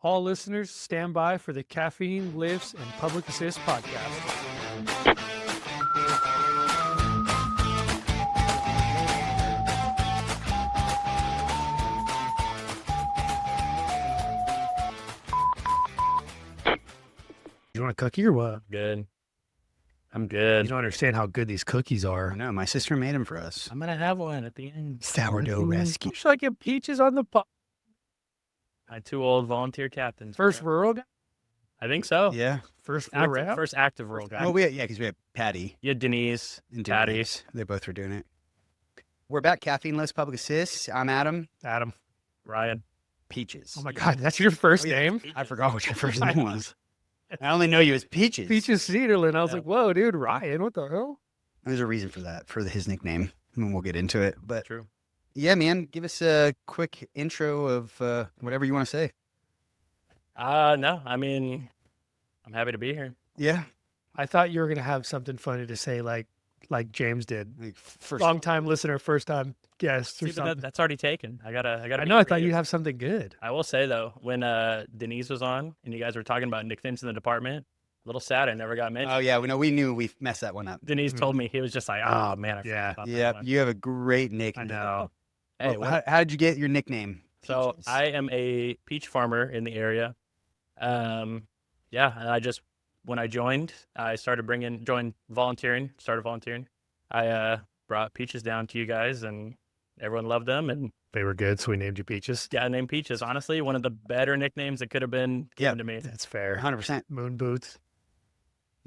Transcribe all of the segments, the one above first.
All listeners, stand by for the Caffeine, Lifts, and Public Assist podcast. You want a cookie or what? Good. I'm You good. don't understand how good these cookies I are. know. My sister made them for us. I'm gonna have one at the end. Sourdough rescue. You should like get peaches on the My 2 old volunteer captains. first rural guy. I think so. Yeah. First Active rural guy. Well, because we had Patty You had Denise, and Patty. Denise. They both were doing it. We're back. Caffeine List Public Assist. I'm Adam. Adam. Ryan. Peaches. Oh my God, that's your first Oh, yeah. name? I forgot what your first name was. I only know you as Peaches. Peaches Cederlind. I was Yeah. like, whoa, dude, Ryan, what the hell? There's a reason for that, for his nickname. And we'll get into it. But True. yeah, man, give us a quick intro of whatever you want to say. No, I mean, I'm happy to be here. Yeah. I thought you were gonna have something funny to say, like James did. Like first, Long time listener, first time guest or See, but something. that's already taken. I gotta. I be know. I thought creative. you'd have something good. I will say though, when Denise was on and you guys were talking about nicknames in the department, a little sad I never got mentioned. oh, yeah. We knew we messed that one up. Denise Mhm. told me, he was just like, oh man, I forgot Yeah. about that Yeah. one." You have a great I nickname. know. Hey, Well, how did you get your nickname? So Peaches? I am a peach farmer in the area. Yeah, and when I joined, I started started volunteering. I brought peaches down to you guys, and everyone loved them. And They were good, so we named you Peaches. yeah, named Peaches. Honestly, one of the better nicknames that could have been given to me. That's fair. 100%. Moon boots.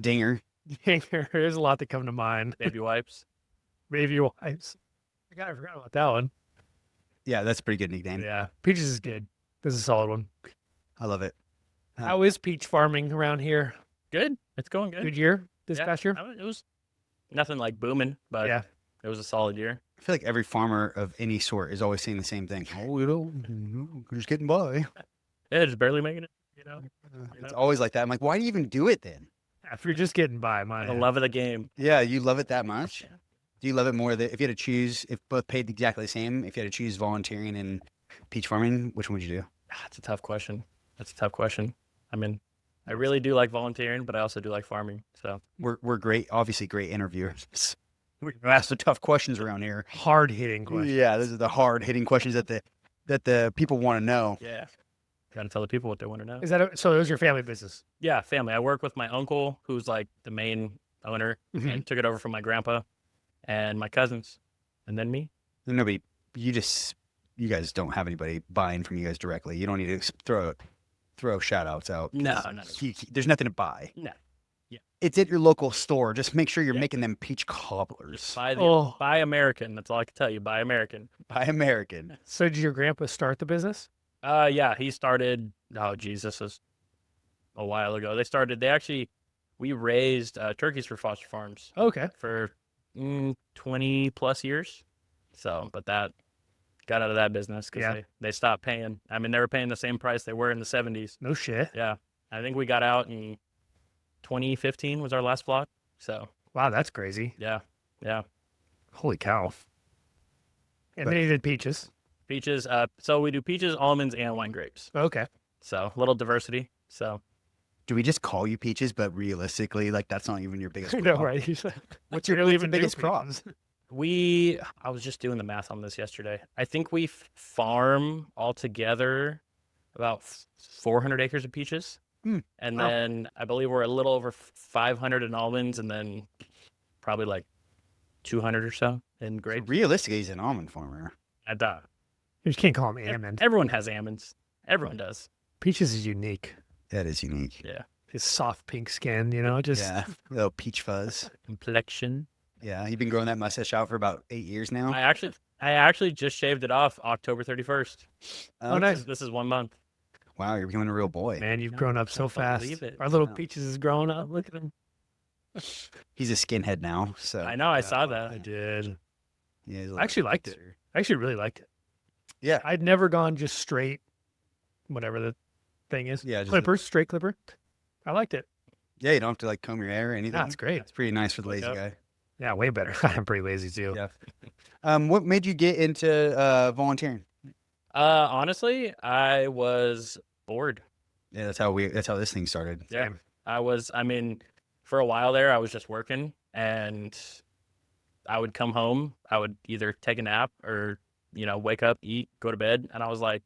Dinger. There's a lot that come to mind. Baby wipes. Baby wipes. I forgot about that one. Yeah, that's a pretty good nickname. Yeah. Peaches is good. This is a solid one. I love it. How is peach farming around here? Good. It's going good. Good year this Yeah, past year? It was nothing like booming, but Yeah. it was a solid year. I feel like every farmer of any sort is always saying the same thing. Oh, we're just getting by. Yeah, just barely making it. It's always like that. I'm like, why do you even do it then? If you're just getting by, my The love of the game. Yeah, you love it that much? Yeah. Do you love it more that if you had to choose, if both paid exactly the same, if you had to choose volunteering and peach farming, which one would you do? That's a tough question. I mean, I really do like volunteering, but I also do like farming. So We're great, obviously great interviewers. We ask the tough questions around here. hard hitting question. Yeah, those are the hard hitting questions that the people want to know. yeah, gotta tell the people what they want to know. Is that so? It was your family business. Yeah, family. I work with my uncle, who's like the main owner, Mhm. and took it over from my grandpa and my cousins, and then me. Nobody, you guys don't have anybody buying from you guys directly. You don't need to throw shout outs out. No, because there's nothing to buy. No. Yeah. It's at your local store. Just make sure you're Yeah. making them peach cobblers. Just buy Oh. buy American. That's all I can tell you. Buy American. Buy American. So did your grandpa start the business? Yeah, he started. Oh, geez, this was a while ago. We raised turkeys for foster farms Okay. for 20 plus years. So, but that got out of that business because Yeah. they stopped paying. I mean, they were paying the same price they were in the 70s. No shit. Yeah. I think we got out in 2015 was our last flock. So, Wow, that's crazy. yeah. Holy cow. And But- then you did peaches. Peaches. So we do peaches, almonds, and wine grapes. Okay. So, a little diversity. So, Do we just call you peaches? But realistically, like that's not even your biggest I crop. know, right? What's your biggest crop? I was just doing the math on this yesterday. I think we farm altogether about 400 acres of peaches. And Wow. then I believe we're a little over 500 in almonds, and then probably like 200 or so in grapes. Realistically, he's an almond farmer. You You just can't call them almond. Everyone has almonds. Everyone does. Peaches is unique. That is unique. Yeah. His soft pink skin, just Yeah, little peach fuzz. Complexion. Yeah, you've been growing that mustache out for about 8 years now. I actually just shaved it off October 31st. Oh, nice. This is 1 month. Wow, you're becoming a real boy. Man, you've No, grown up I so can't fast. believe it. Our little No. Peaches is growing up. Look at him. He's a skinhead now, so I know. I saw that. I did. yeah, he's a I actually little liked it. hipster. I actually really liked it. Yeah, I'd never gone just straight, whatever the thing is. yeah, just Clippers, straight clipper. I liked it. yeah. You don't have to like comb your hair or anything. That's great. It's pretty nice for the lazy Yep. guy. Yeah, way better. I'm pretty lazy too. Yeah. What made you get into volunteering? Honestly, I was bored. Yeah, that's how this thing started. Yeah. For a while there, I was just working, and I would come home. I would either take a nap or, wake up, eat, go to bed. And I was like,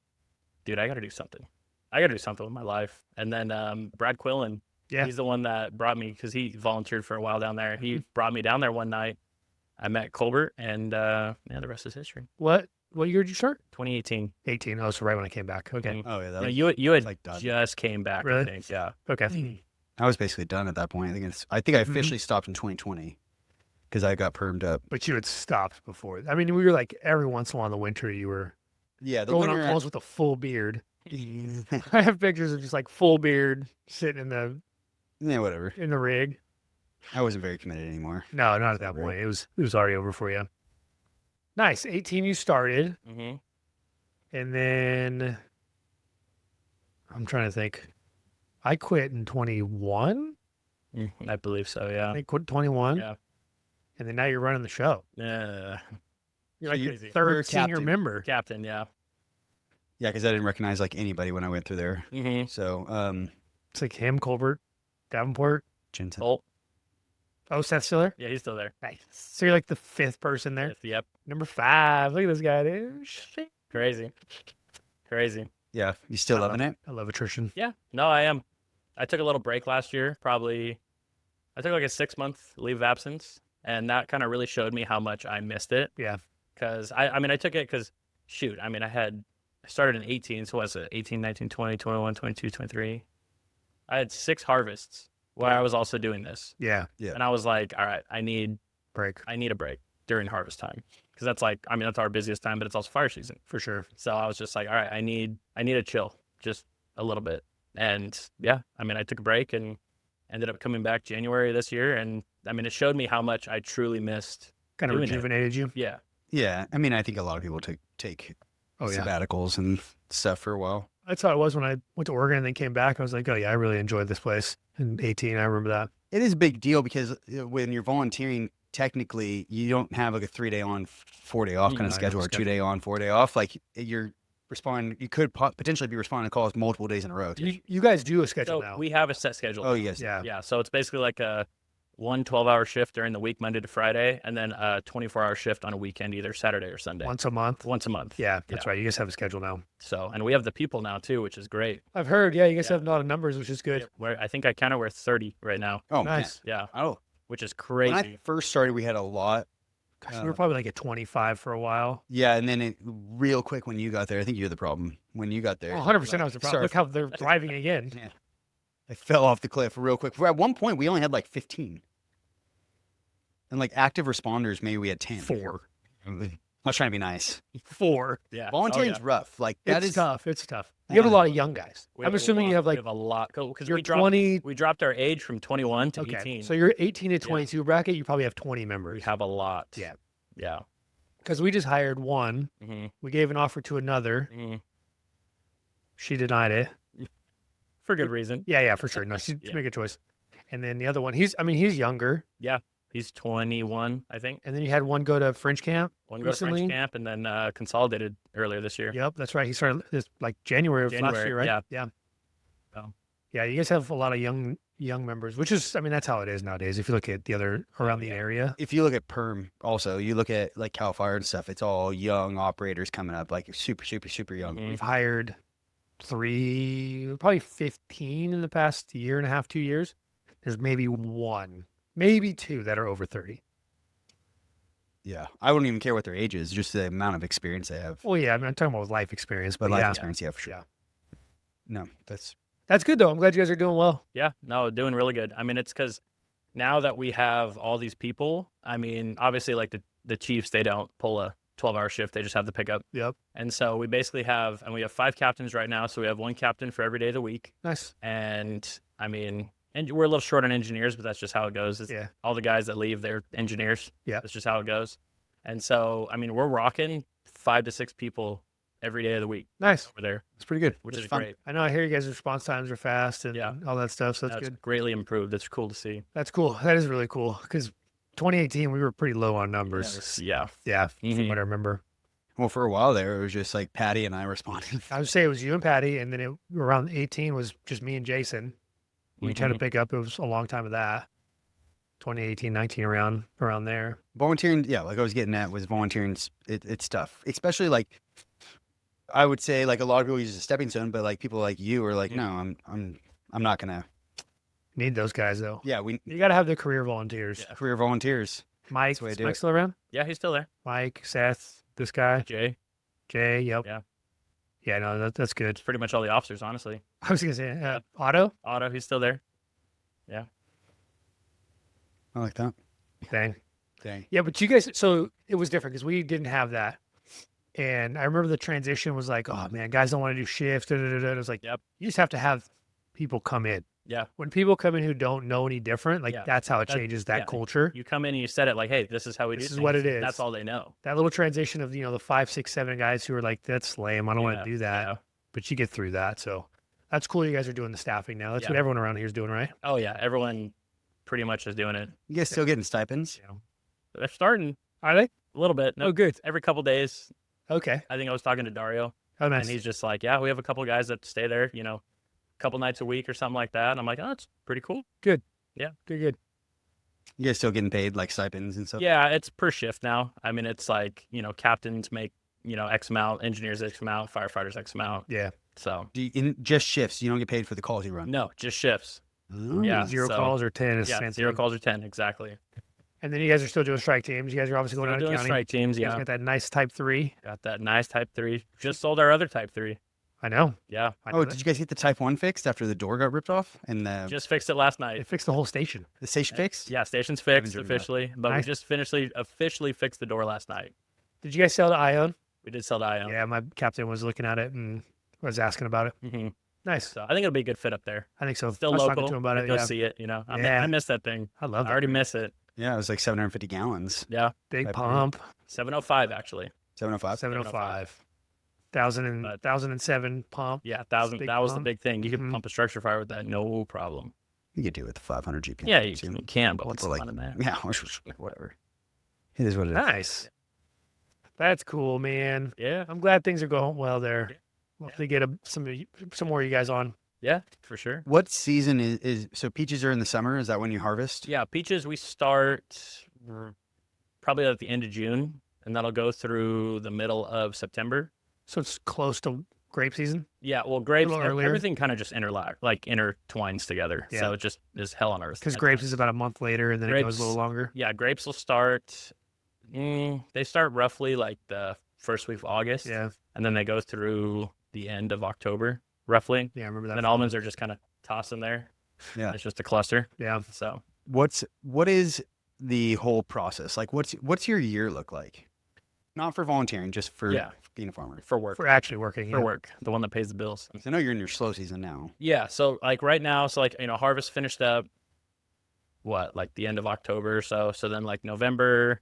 dude, I got to do something. I got to do something with my life. And then Brad Quillen, he's the one that brought me, because he volunteered for a while down there. He brought me down there one night. I met Colbert, and the rest is history. What year did you start? 2018. 18. Oh, so right when I came back. Okay. Mhm. Oh yeah, that No, was, you had like done. just came back, Really? I think. Yeah. Okay. I was basically done at that point. I think I officially stopped in 2020 because I got permed up. But you had stopped before. I mean, we were like every once in a while in the winter, you were Yeah, the going on winter. calls with a full beard. I have pictures of just like full beard sitting Yeah, whatever. in the rig. I wasn't very committed anymore. No, not at that Over. point. It was already over for you. Nice. 18 you started, Mm-hmm. and then I'm trying to think. I quit in 21. I believe so, yeah. I quit 21. Yeah. And then now you're running the show. Yeah. You're like you're the crazy. third You're senior captain. member. Captain, yeah. Yeah, because I didn't recognize like anybody when I went through there. Mm-hmm. So, It's like him, Colbert, Davenport. Jensen. Bolt. Oh, Seth Stiller. Yeah, he's still there. Nice. So you're like the fifth person there. Yep. Number 5. Look at this guy, dude. Shit. Crazy. Yeah, you still I loving it? I love attrition. Yeah. No, I am. I took a little break last year, probably. I took like a 6-month leave of absence, and that kind of really showed me how much I missed it. Yeah. Because I took it because, shoot, I started in 18, so what's it? 18, 19, 20, 21, 22, 23. I had 6 harvests while I was also doing this. Yeah. Yeah. And I was like, all right, I need Break. a break during harvest time. Because that's our busiest time, but it's also fire season. For sure. So I was just like, all right, I need a chill just a little bit. And yeah, I took a break and ended up coming back January this year. And it showed me how much I truly missed. Kind of Doing it. rejuvenated you. Yeah. Yeah, I think a lot of people take Oh, yeah. sabbaticals and stuff for a while. That's how it was when I went to Oregon and then came back. I was like, oh, yeah, I really enjoyed this place. In 18, I remember that. It is a big deal because when you're volunteering, technically you don't have like a 3-day on, 4-day off kind of I know, schedule or schedule. 2-day on, 4-day off. Like you're responding, you could potentially be responding to calls multiple days in a row. You guys do a schedule So now. we have a set schedule. Oh, yes. Yeah. Yeah. So it's basically like a 12-hour shift during the week, Monday to Friday, and then a 24-hour shift on a weekend, either Saturday or Sunday. Once a month. Once a month. Yeah, that's right. You guys have a schedule now. So, and we have the people now too, which is great. I've heard. Yeah, you guys Yeah. have a lot of numbers, which is good. I think I counted we're 30 right now. Oh, Nice. Yeah. Man. Oh, Which is when I crazy. first started, we had a lot. Gosh, we were probably like at 25 for a while. Yeah, and then real quick when you got there, I think you're the problem. When you got there, Oh, 100% I was the problem. Sorry. Look how they're thriving again. Yeah. I fell off the cliff real quick. At one point, we only had like 15. And like active responders, maybe we had 10. 4. I was trying to be nice. 4. Yeah. Volunteering's rough. Like that It's is tough. It's tough. You have a lot of young guys. I'm assuming you have we like have a lot because you're we dropped 20. we dropped our age from 21 to Okay, 18. so you're 18 to 22 bracket. You probably have 20 we members. have a lot. Yeah. Yeah. Because we just hired one. Mm-hmm. We gave an offer to another. Mm-hmm. She denied it. For good reason. Yeah, for sure. No, she Yeah. made a choice. And then the other one, he's younger. Yeah. He's 21, I think. And then you had one go to French camp. One go to French Recently? camp and then consolidated earlier this year. Yep, that's right. He started this like January of last January, year, right? yeah. Yeah. Oh. Yeah, you guys have a lot of young members, which is, that's how it is nowadays. If you look at the other around the area. if you look at perm also, you look at like Cal Fire and stuff, it's all young operators coming up, like super, super, super young. Mhm. We've hired probably 15 in the past year and a half, 2 years. There's maybe 1, maybe 2 that are over 30. Yeah. I wouldn't even care what their age is, just the amount of experience they have. Well, yeah, I'm talking about life experience, but Life yeah, experience, yeah, for sure. Yeah. No, that's that's good though. I'm glad you guys are doing well. Yeah, no, doing really good. It's because now that we have all these people, obviously like the Chiefs, they don't pull a 12-hour shift. They just have the pickup. Yep. And so we basically have 5 captains right now. So we have 1 captain for every day of the week. Nice. And and we're a little short on engineers, but that's just how it goes. Yeah. All the guys that leave, they're engineers. Yeah. That's just how it goes. And so, we're rocking 5 to 6 people every day of the week Nice. over there, That's pretty good. which That's is fun. great. I know. I hear you guys' response times are fast and Yeah. all that stuff. So that's That's good. greatly improved. That's cool to see. That's cool. That is really cool because 2018 we were pretty low on numbers. Yeah. Yeah, from Mhm. what I remember. Well, for a while there, it was just like Patty and I responding. I would say it was you and Patty, and then around 18 was just me and Jason. We tried to pick up. It was a long time of that. 2018, 19, around there. Volunteering, yeah, like I was getting at was volunteering. It's tough, especially like I would say like a lot of people use it as a stepping stone, but like people like you are like, no, I'm not gonna. Need those guys though. Yeah, we You got to have the career volunteers. Yeah. career volunteers. Mike, That's the way I is do Mike it. still around? Yeah, he's still there. Mike, Seth, this guy, Jay. Jay. Yep. Yeah. Yeah. No, that's good. It's pretty much all the officers, honestly. I was gonna say Otto. Otto, he's still there. I like that. Dang. Dang. Yeah, but you guys. So it was different because we didn't have that. And I remember the transition was like, oh man, guys don't want to do shifts. It was like, Yep. you just have to have people come in. Yeah. When people come in who don't know any different, like Yeah. that's how it That- changes that yeah. culture. You come in and you said it like, hey, this is how we do This is things. what it is. That's all they know. That little transition of, the 5, 6, 7 guys who are like, that's lame. I don't want Yeah, to do that. yeah. But you get through that. So that's cool. You guys are doing the staffing now. That's Yeah. what everyone around here is doing, right? Oh, yeah. Everyone pretty much is doing it. You guys still getting stipends? They're starting Are they? a little bit. Oh, good. Every couple days. Okay. I think I was talking to Dario, Oh, nice. and he's just like, yeah, we have a couple guys that stay there, a couple nights a week or something like that. And I'm like, oh, that's pretty cool. Good. Yeah. Good. You guys still getting paid like stipends and stuff? Yeah, it's per shift now. I mean, it's like, captains make, X amount, engineers X amount, firefighters X amount. Yeah. So, Just shifts. You don't get paid for the calls you run. no, just shifts. Oh. Yeah. 0 so- calls or 10 is Yeah, fancy. 0 calls or 10, exactly. And then you guys are still doing strike teams. You guys are obviously going Still out of doing county. strike teams, You guys yeah. got that nice type 3. Got that nice Type 3. Just sold our other Type 3. I know. Yeah. I know Oh, that. did you guys get the Type 1 fixed after the door got ripped off and the Just fixed it last night. They fixed the whole station. station fixed? Yeah, station's haven't fixed driven that. officially, but Nice. we just officially fixed the door last night. Did you guys sell to Ion? We did sell to Ion. Yeah, my captain was looking at it and was asking about it. hmm Nice. So I think it'll be a good fit up there. I think so. Still I was local. talking to him about it. Go Yeah. see it. Yeah. I miss that thing. I love I that. already miss it. Yeah, it was like 750 gallons. Yeah, Big Type pump. 705 actually. 705. 705. 1007 pump. Yeah, 1,000. Big That was the pump. big thing. You Mhm. could pump a structure fire with that, no problem. You could do it with the 500 GPM. Yeah, you too. can, but what's For the like- fun in that? Yeah, whatever. It is what it is. Nice. That's cool, man. Yeah, I'm glad things are going well there. Yeah. Hopefully get some more of you guys on. yeah, for sure. What season is so peaches are in the summer? Is that when you harvest? Yeah, peaches we start probably at the end of June, and that'll go through the middle of September. So it's close to grape season. Yeah, well, grapes, little earlier. everything kind of just intertwines together. Yeah. So it just is hell on earth. Because at grapes times. is about a month later and then it goes a little Grapes- longer. Yeah, grapes will start. They start roughly like the first week of August, Yeah. and then they go through the end of October, roughly. Yeah, I remember that. And then almonds are just kind of tossing there. Yeah. It's just a cluster. Yeah. So What is the whole process? Like what's your year look like? Not for volunteering, just for Yeah. being a farmer. for work, For actually working. for yeah. work, the one that pays the bills. So I know you're in your slow season now. Yeah. So like right now, harvest finished up. What, like the end of October or so? So then November,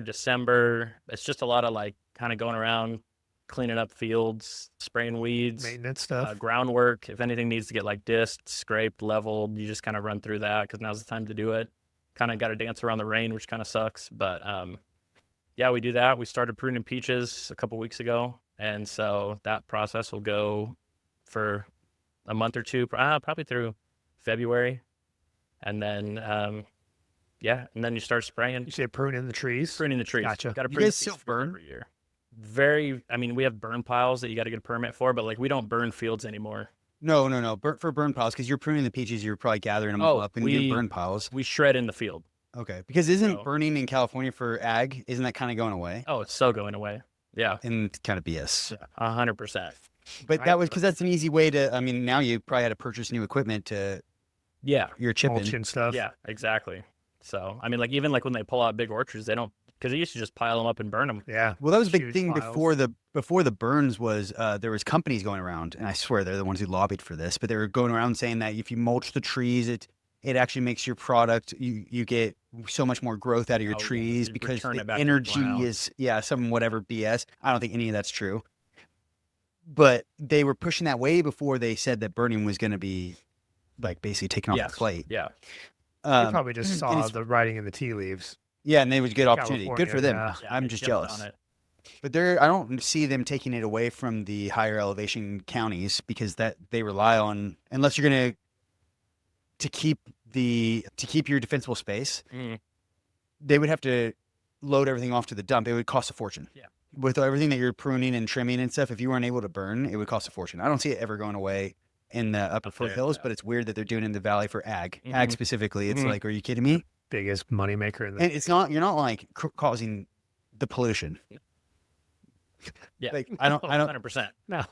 December. It's just a lot of kind of going around, cleaning up fields, spraying weeds, Maintenance stuff. groundwork. If anything needs to get disked, scraped, leveled, you just kind of run through that because now's the time to do it. Kind of got to dance around the rain, which kind of sucks. But yeah, we do that. We started pruning peaches a couple weeks ago. And so that process will go for a month or two, probably through February. And then, and then you start spraying, You say pruning the trees. pruning the trees. Gotcha. Got to You prune guys the still trees burn? every year. We have burn piles that you got to get a permit for, but we don't burn fields anymore. No. For burn piles, because you're pruning the peaches, you're probably gathering them Oh, up and we- get burn piles. We shred in the field. Okay. Because isn't No. burning in California for ag, isn't that kind of going away? Oh, it's so going away. Yeah, And it's kind of BS. 100%. But Right. that was because that's an easy way to. I mean, now you probably had to purchase new equipment to Yeah, your chipping. Mulch and stuff. yeah, exactly. So, even when they pull out big orchards, they don't, because they used to just pile them up and burn them. Yeah. Well, that was a big Huge thing piles. before the burns was there was companies going around, and I swear they're the ones who lobbied for this, but they were going around saying that if you mulch the trees, it actually makes your product you get so much more growth out of your Oh, yeah, trees you because return the it back to the energy ground. is some whatever BS. I don't think any of that's true. But they were pushing that way before they said that burning was going to be basically taken off Yes. the plate. Yeah, You probably just and saw it's- the writing in the tea leaves. Yeah, and it was a good opportunity. Good for them. California, yeah, I'm they just jumped jealous. on it. But I don't see them taking it away from the higher elevation counties because that they rely on, unless you're going to keep your defensible space, they would have to load everything off to the dump. It would cost a fortune. Yeah. With everything that you're pruning and trimming and stuff, if you weren't able to burn, it would cost a fortune. I don't see it ever going away in the upper Up there, foothills, yeah. but it's weird that they're doing it in the valley for ag. Mhm. Ag specifically, it's Mhm. like, are you kidding me? Biggest moneymaker in the And it's not, you're not like causing the pollution. Yeah. Like I don't, 100%. no,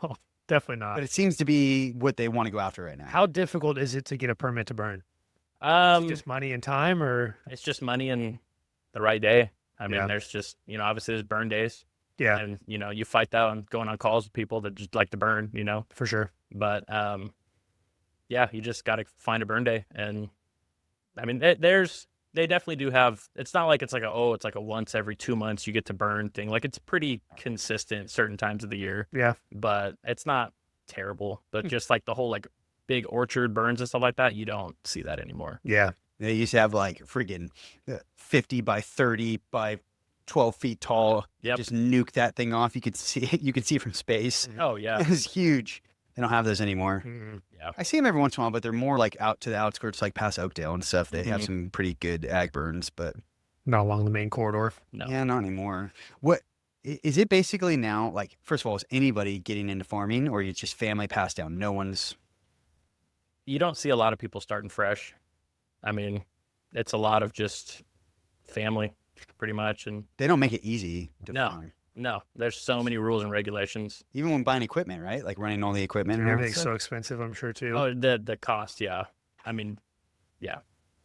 definitely not. but it seems to be what they want to go after right now. How difficult is it to get a permit to burn? Just money and time, or It's just money and the right day. I mean, Yeah. there's just, obviously there's burn days. yeah, And, you fight that on going on calls with people that just like to burn, for sure. But, yeah, you just got to find a burn day. And, I mean, they definitely do have, it's not like it's like a once every 2 months you get to burn thing. Like, it's pretty consistent certain times of the year, Yeah, but it's not terrible. But just like the whole, like, big orchard burns and stuff like that, you don't see that anymore. yeah, They used to have like friggin' 50 by 30 by 12 feet tall. Yep. Just nuke that thing off. You could see it. You could see it from space. Oh, yeah. It was huge. They don't have those anymore. Mm-mm. Yeah. I see them every once in a while, but they're more like out to the outskirts, like past Oakdale and stuff. They have Mhm. some pretty good ag burns, but Not along the main corridor. No. yeah, not anymore. What is it basically now? Like, first of all, is anybody getting into farming, or it's just family passed down? No one's. You don't see a lot of people starting fresh. I mean, it's a lot of just family, pretty much. And They don't make it easy to No. farm. no, there's so many rules and regulations. Even when buying equipment, right? Like running all the equipment. And and all that everything's stuff. so expensive, I'm sure too. Oh, the cost, yeah. I mean, yeah,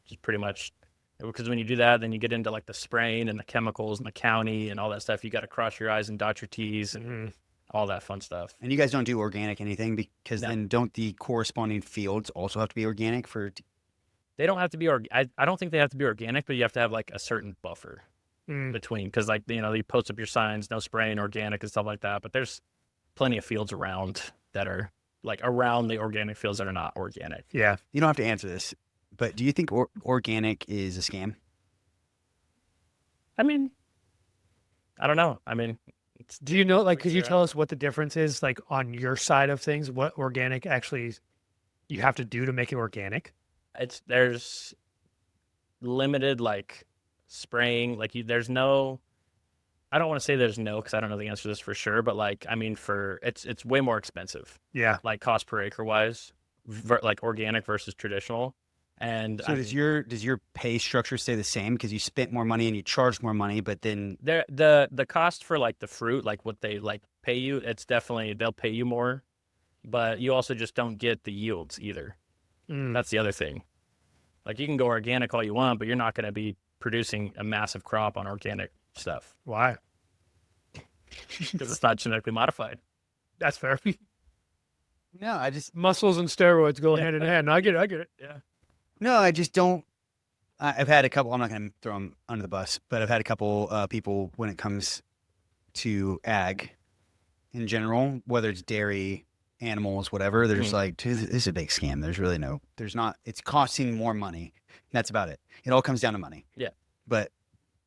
just pretty much. Because when you do that, then you get into like the spraying and the chemicals and the county and all that stuff. You got to cross your I's and dot your T's and Mhm. all that fun stuff. And you guys don't do organic anything because No. then don't the corresponding fields also have to be organic for? They don't have to be I don't think they have to be organic, but you have to have like a certain buffer Mm. between, because like you post up your signs, no spraying, organic and stuff like that. But there's plenty of fields around that are like around the organic fields that are not organic. Yeah, You don't have to answer this, but do you think organic is a scam? I mean, I don't know. I mean, do you know? Like, could you Sure. tell us what the difference is, like on your side of things? What organic actually you have to do to make it organic? there's limited like spraying. Like there's no. I don't want to say there's no, because I don't know the answer to this for sure. But like, I mean, it's way more expensive, Yeah, like cost per acre wise, like organic versus traditional. And So does your pay structure stay the same because you spent more money and you charged more money, but then the cost for like the fruit, like what they like pay you, it's definitely they'll pay you more, but you also just don't get the yields either. Mm. That's the other thing. Like you can go organic all you want, but you're not going to be producing a massive crop on organic stuff Why? because it's not genetically modified. That's fair. no, I just Muscles and steroids go hand in hand. I get it. Yeah. no, I just don't. I've had a couple. I'm not going to throw them under the bus, but I've had a couple people when it comes to ag in general, whether it's dairy, animals, whatever. They're just like, "Dude, this is a big scam. There's not. It's costing more money. That's about it. It all comes down to money. Yeah. But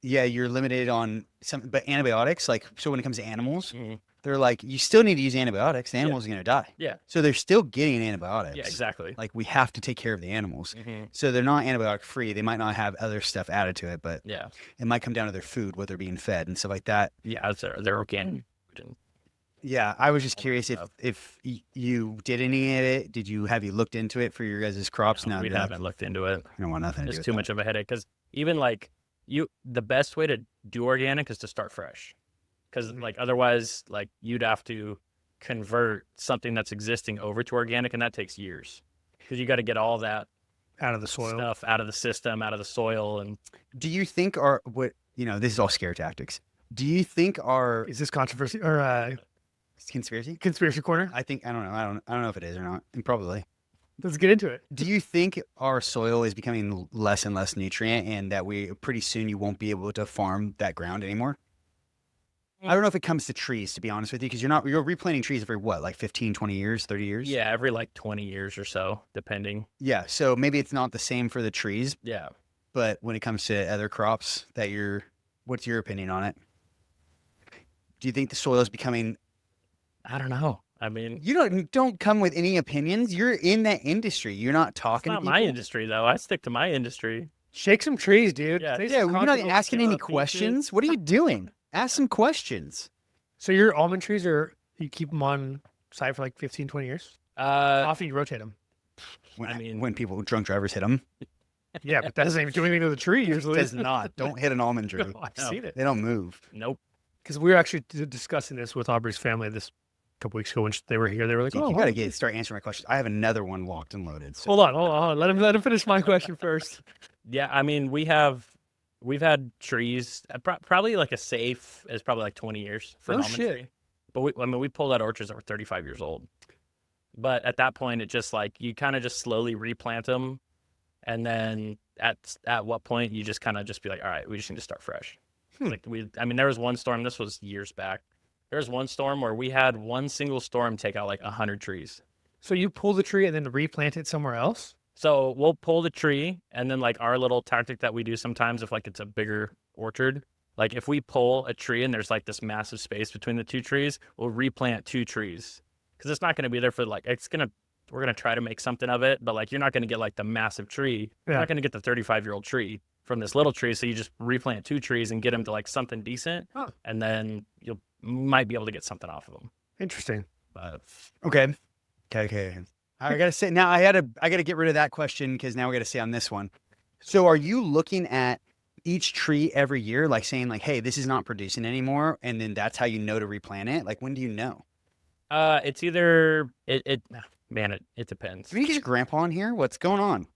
yeah, you're limited on some. But antibiotics, like so, when it comes to animals, Mhm. they're like, you still need to use antibiotics. The animal's going to die. Yeah. So they're still getting antibiotics. Yeah, exactly. Like we have to take care of the animals. Mhm. So they're not antibiotic free. They might not have other stuff added to it, but Yeah. it might come down to their food, what they're being fed and stuff like that. Yeah, they're organic. Yeah, I was just curious stuff. if you did any of it. Have you looked into it for your guys' crops? No, No, we you haven't looked into it. don't want nothing to do It's with too that. much of a headache, because even like the best way to do organic is to start fresh, because like otherwise like you'd have to convert something that's existing over to organic, and that takes years because you got to get all that Out of the soil. stuff out of the system, out of the soil. And Do you think this is all scare tactics. Do you think our Is this controversy or conspiracy? conspiracy corner? I don't know. I don't know if it is or not. And probably. Let's get into it. Do you think our soil is becoming less and less nutrient and that pretty soon you won't be able to farm that ground anymore? I don't know if it comes to trees, to be honest with you, because you're replanting trees every what, like 15, 20 years, 30 years? yeah, every like 20 years or so, depending. Yeah. So maybe it's not the same for the trees, Yeah. but when it comes to other crops what's your opinion on it? Do you think the soil is becoming? I don't know. I mean, You don't come with any opinions. You're in that industry. You're not it's talking to not people. my industry though. I stick to my industry. Shake some trees, dude. Yeah. Say Yeah, some you're not controversial asking shit. any pieces. questions. What are you doing? Ask some questions. So your almond trees you keep them on site for like 15, 20 years? How often you rotate them? When people drunk drivers hit them, Yeah, but that doesn't even do anything to the tree usually. does not. Don't hit an almond tree. No, I've No. seen it. They don't move. Nope. Because we were actually discussing this with Aubrey's family this couple weeks ago when they were here. They were like, Dude, "Oh, you gotta start answering my questions. I have another one locked and loaded. So. hold on. Let him finish my question first." Yeah, I mean, we've had trees, probably like a safe is probably like 20 years for an No almond shit. tree. But we pulled out orchards that were 35 years old. But at that point, it just like you kind of just slowly replant them, and then at what point you just kind of just be like, all right, we just need to start fresh. Like I mean, there was one storm. This was years back. There was one storm where we had one single storm take out like 100 trees. So you pull the tree and then replant it somewhere else? So we'll pull the tree, and then like our little tactic that we do sometimes if like it's a bigger orchard, like if we pull a tree and there's like this massive space between the two trees, we'll replant 2 trees because it's not going to be there for like we're going to try to make something of it, but like you're not going to get like the massive tree. You're Yeah. not going to get the 35-year-old tree from this little tree, so you just replant 2 trees and get them to like something decent, Huh. and then you might be able to get something off of them. Interesting. But Okay. I gotta say now. I gotta get rid of that question because now we gotta stay on this one. So, are you looking at each tree every year, like saying like, "Hey, this is not producing anymore," and then that's how you know to replant it? Like, when do you know? it's either it depends. Can we get your grandpa on here? What's going on?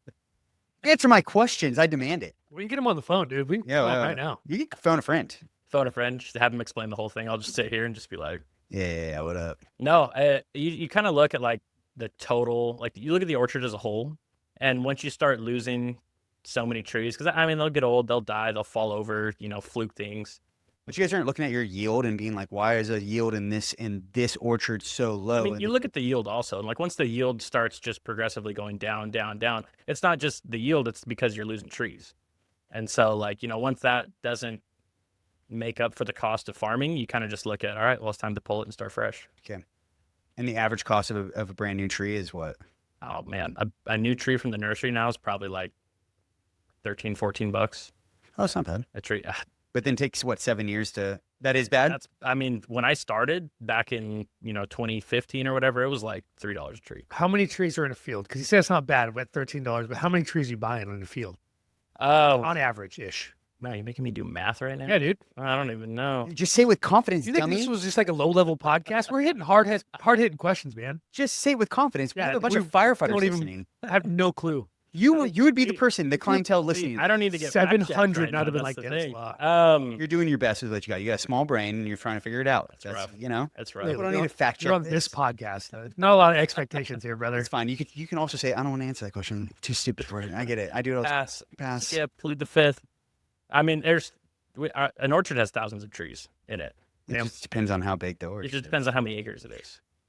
Answer my questions. I demand it. We can get him on the phone, dude. We can Yeah, call him yeah. right now. You can phone a friend. Phone a friend, just have them explain the whole thing. I'll just sit here and just be like, Yeah. What up? no. You kind of look at like the total, like you look at the orchard as a whole, and once you start losing so many trees, because I mean they'll get old, they'll die, they'll fall over, fluke things. But you guys aren't looking at your yield and being like, "Why is a yield in this orchard so low?" I mean, you look at the yield also, and like once the yield starts just progressively going down, down, down, it's not just the yield; it's because you're losing trees. And so, like once that doesn't make up for the cost of farming, you kind of just look at, all right, well, it's time to pull it and start fresh. And the average cost of a brand new tree is what? Oh man, a new tree from the nursery now is probably like $13-14 Oh, it's not bad. a tree. But then it takes what 7 years to? That is bad. I mean, when I started back in 2015 or whatever, it was like $3 a tree. How many trees are in a field? Because you say it's not bad at $13, but how many trees are you buying in a field? Oh, On average-ish. man, you're making me do math right now. Yeah, dude. I don't even know. Just say it with confidence, Do you think dummy. this was just like a low-level podcast? We're hitting hard-hitting questions, man. Just say it with confidence. We Yeah, have a bunch we of firefighters don't even- listening. I have no clue. You would be the person, the clientele listening. I don't need to get 700 right not now, have been that's like the that. thing. That's a lot. You're doing your best with what you got. You got a small brain, and you're trying to figure it out. That's rough. That's right. Wait, We don't you're need to fact You're check on this podcast. Not a lot of expectations here, brother. It's fine. You can also say, "I don't want to answer that question. Too stupid for it." I get it. I do it all the time. Pass. Pass. Yeah, plead the fifth. I mean, an orchard has thousands of trees in it. It just depends on how big the orchard It just is. depends on how many acres it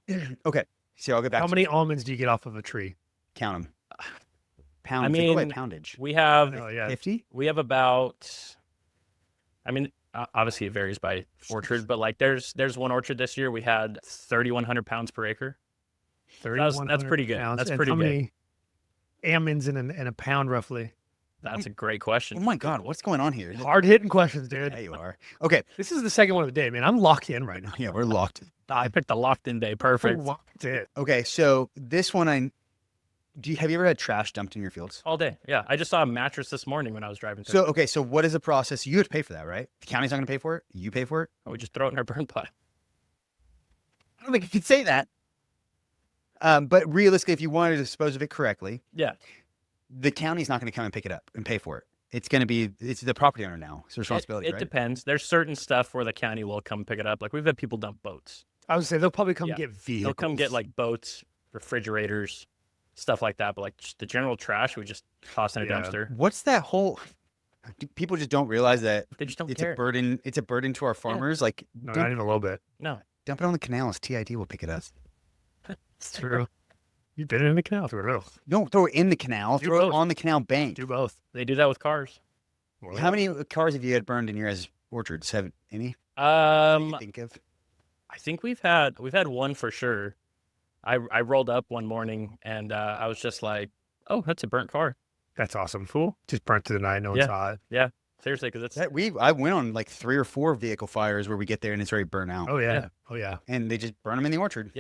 is. Okay. So I'll get back How to many almonds do you get off of a tree? count them. Pounds. I They go by mean, poundage. We have Oh, yeah. 50? we have about. I mean, obviously it varies by orchard, but like there's one orchard this year we had 3,100 pounds per acre. That's pretty good. Pounds. That's And pretty how good. many almonds in a pound, roughly? That's a great Oh question. my God, what's going on here? Hard-hitting questions, dude. Yeah, you are. Okay. This is the second one of the day, man. I'm locked in right now. Yeah, we're locked. I picked the locked-in day. Perfect. Locked in. Okay, so this one have you ever had trash dumped in your fields? All day. Yeah, I just saw a mattress this morning when I was driving. So okay, so what is the process? You have to pay for that, right? The county's not going to pay for it. You pay for it. we just throw it in our burn pile. I don't think you could say that. But realistically, if you wanted to dispose of it correctly, Yeah. the county's not going to come and pick it up and pay for it. It's the property owner now. It's responsibility, It right? depends. There's certain stuff where the county will come pick it up. Like we've had people dump boats. I would say they'll probably come Yeah. get vehicles. They'll come get like boats, refrigerators, stuff like that. But like just the general trash, we just toss in a Yeah. dumpster. What's that whole? People just don't realize that They just don't it's care. a burden. It's a burden to our farmers. Like, No, don't not even a little bit. No, dump it on the canals. TID will pick it up. It's true. You've been in the canal for real. Don't throw it in the canal. Do Throw both. it on the canal bank. Do both. they do that with cars. How many cars have you had burned in your guys' orchards? Have any? Um, Think of I think we've had one for sure. I rolled up one morning and I was just like, oh, that's a burnt car. That's awesome. Cool. Just burnt to the night. No one Yeah. saw it. Yeah, seriously, because it's I went on like 3 or 4 vehicle fires where we get there and it's already burnt out. Oh yeah. Yeah. Oh yeah. And they just burn them in the orchard.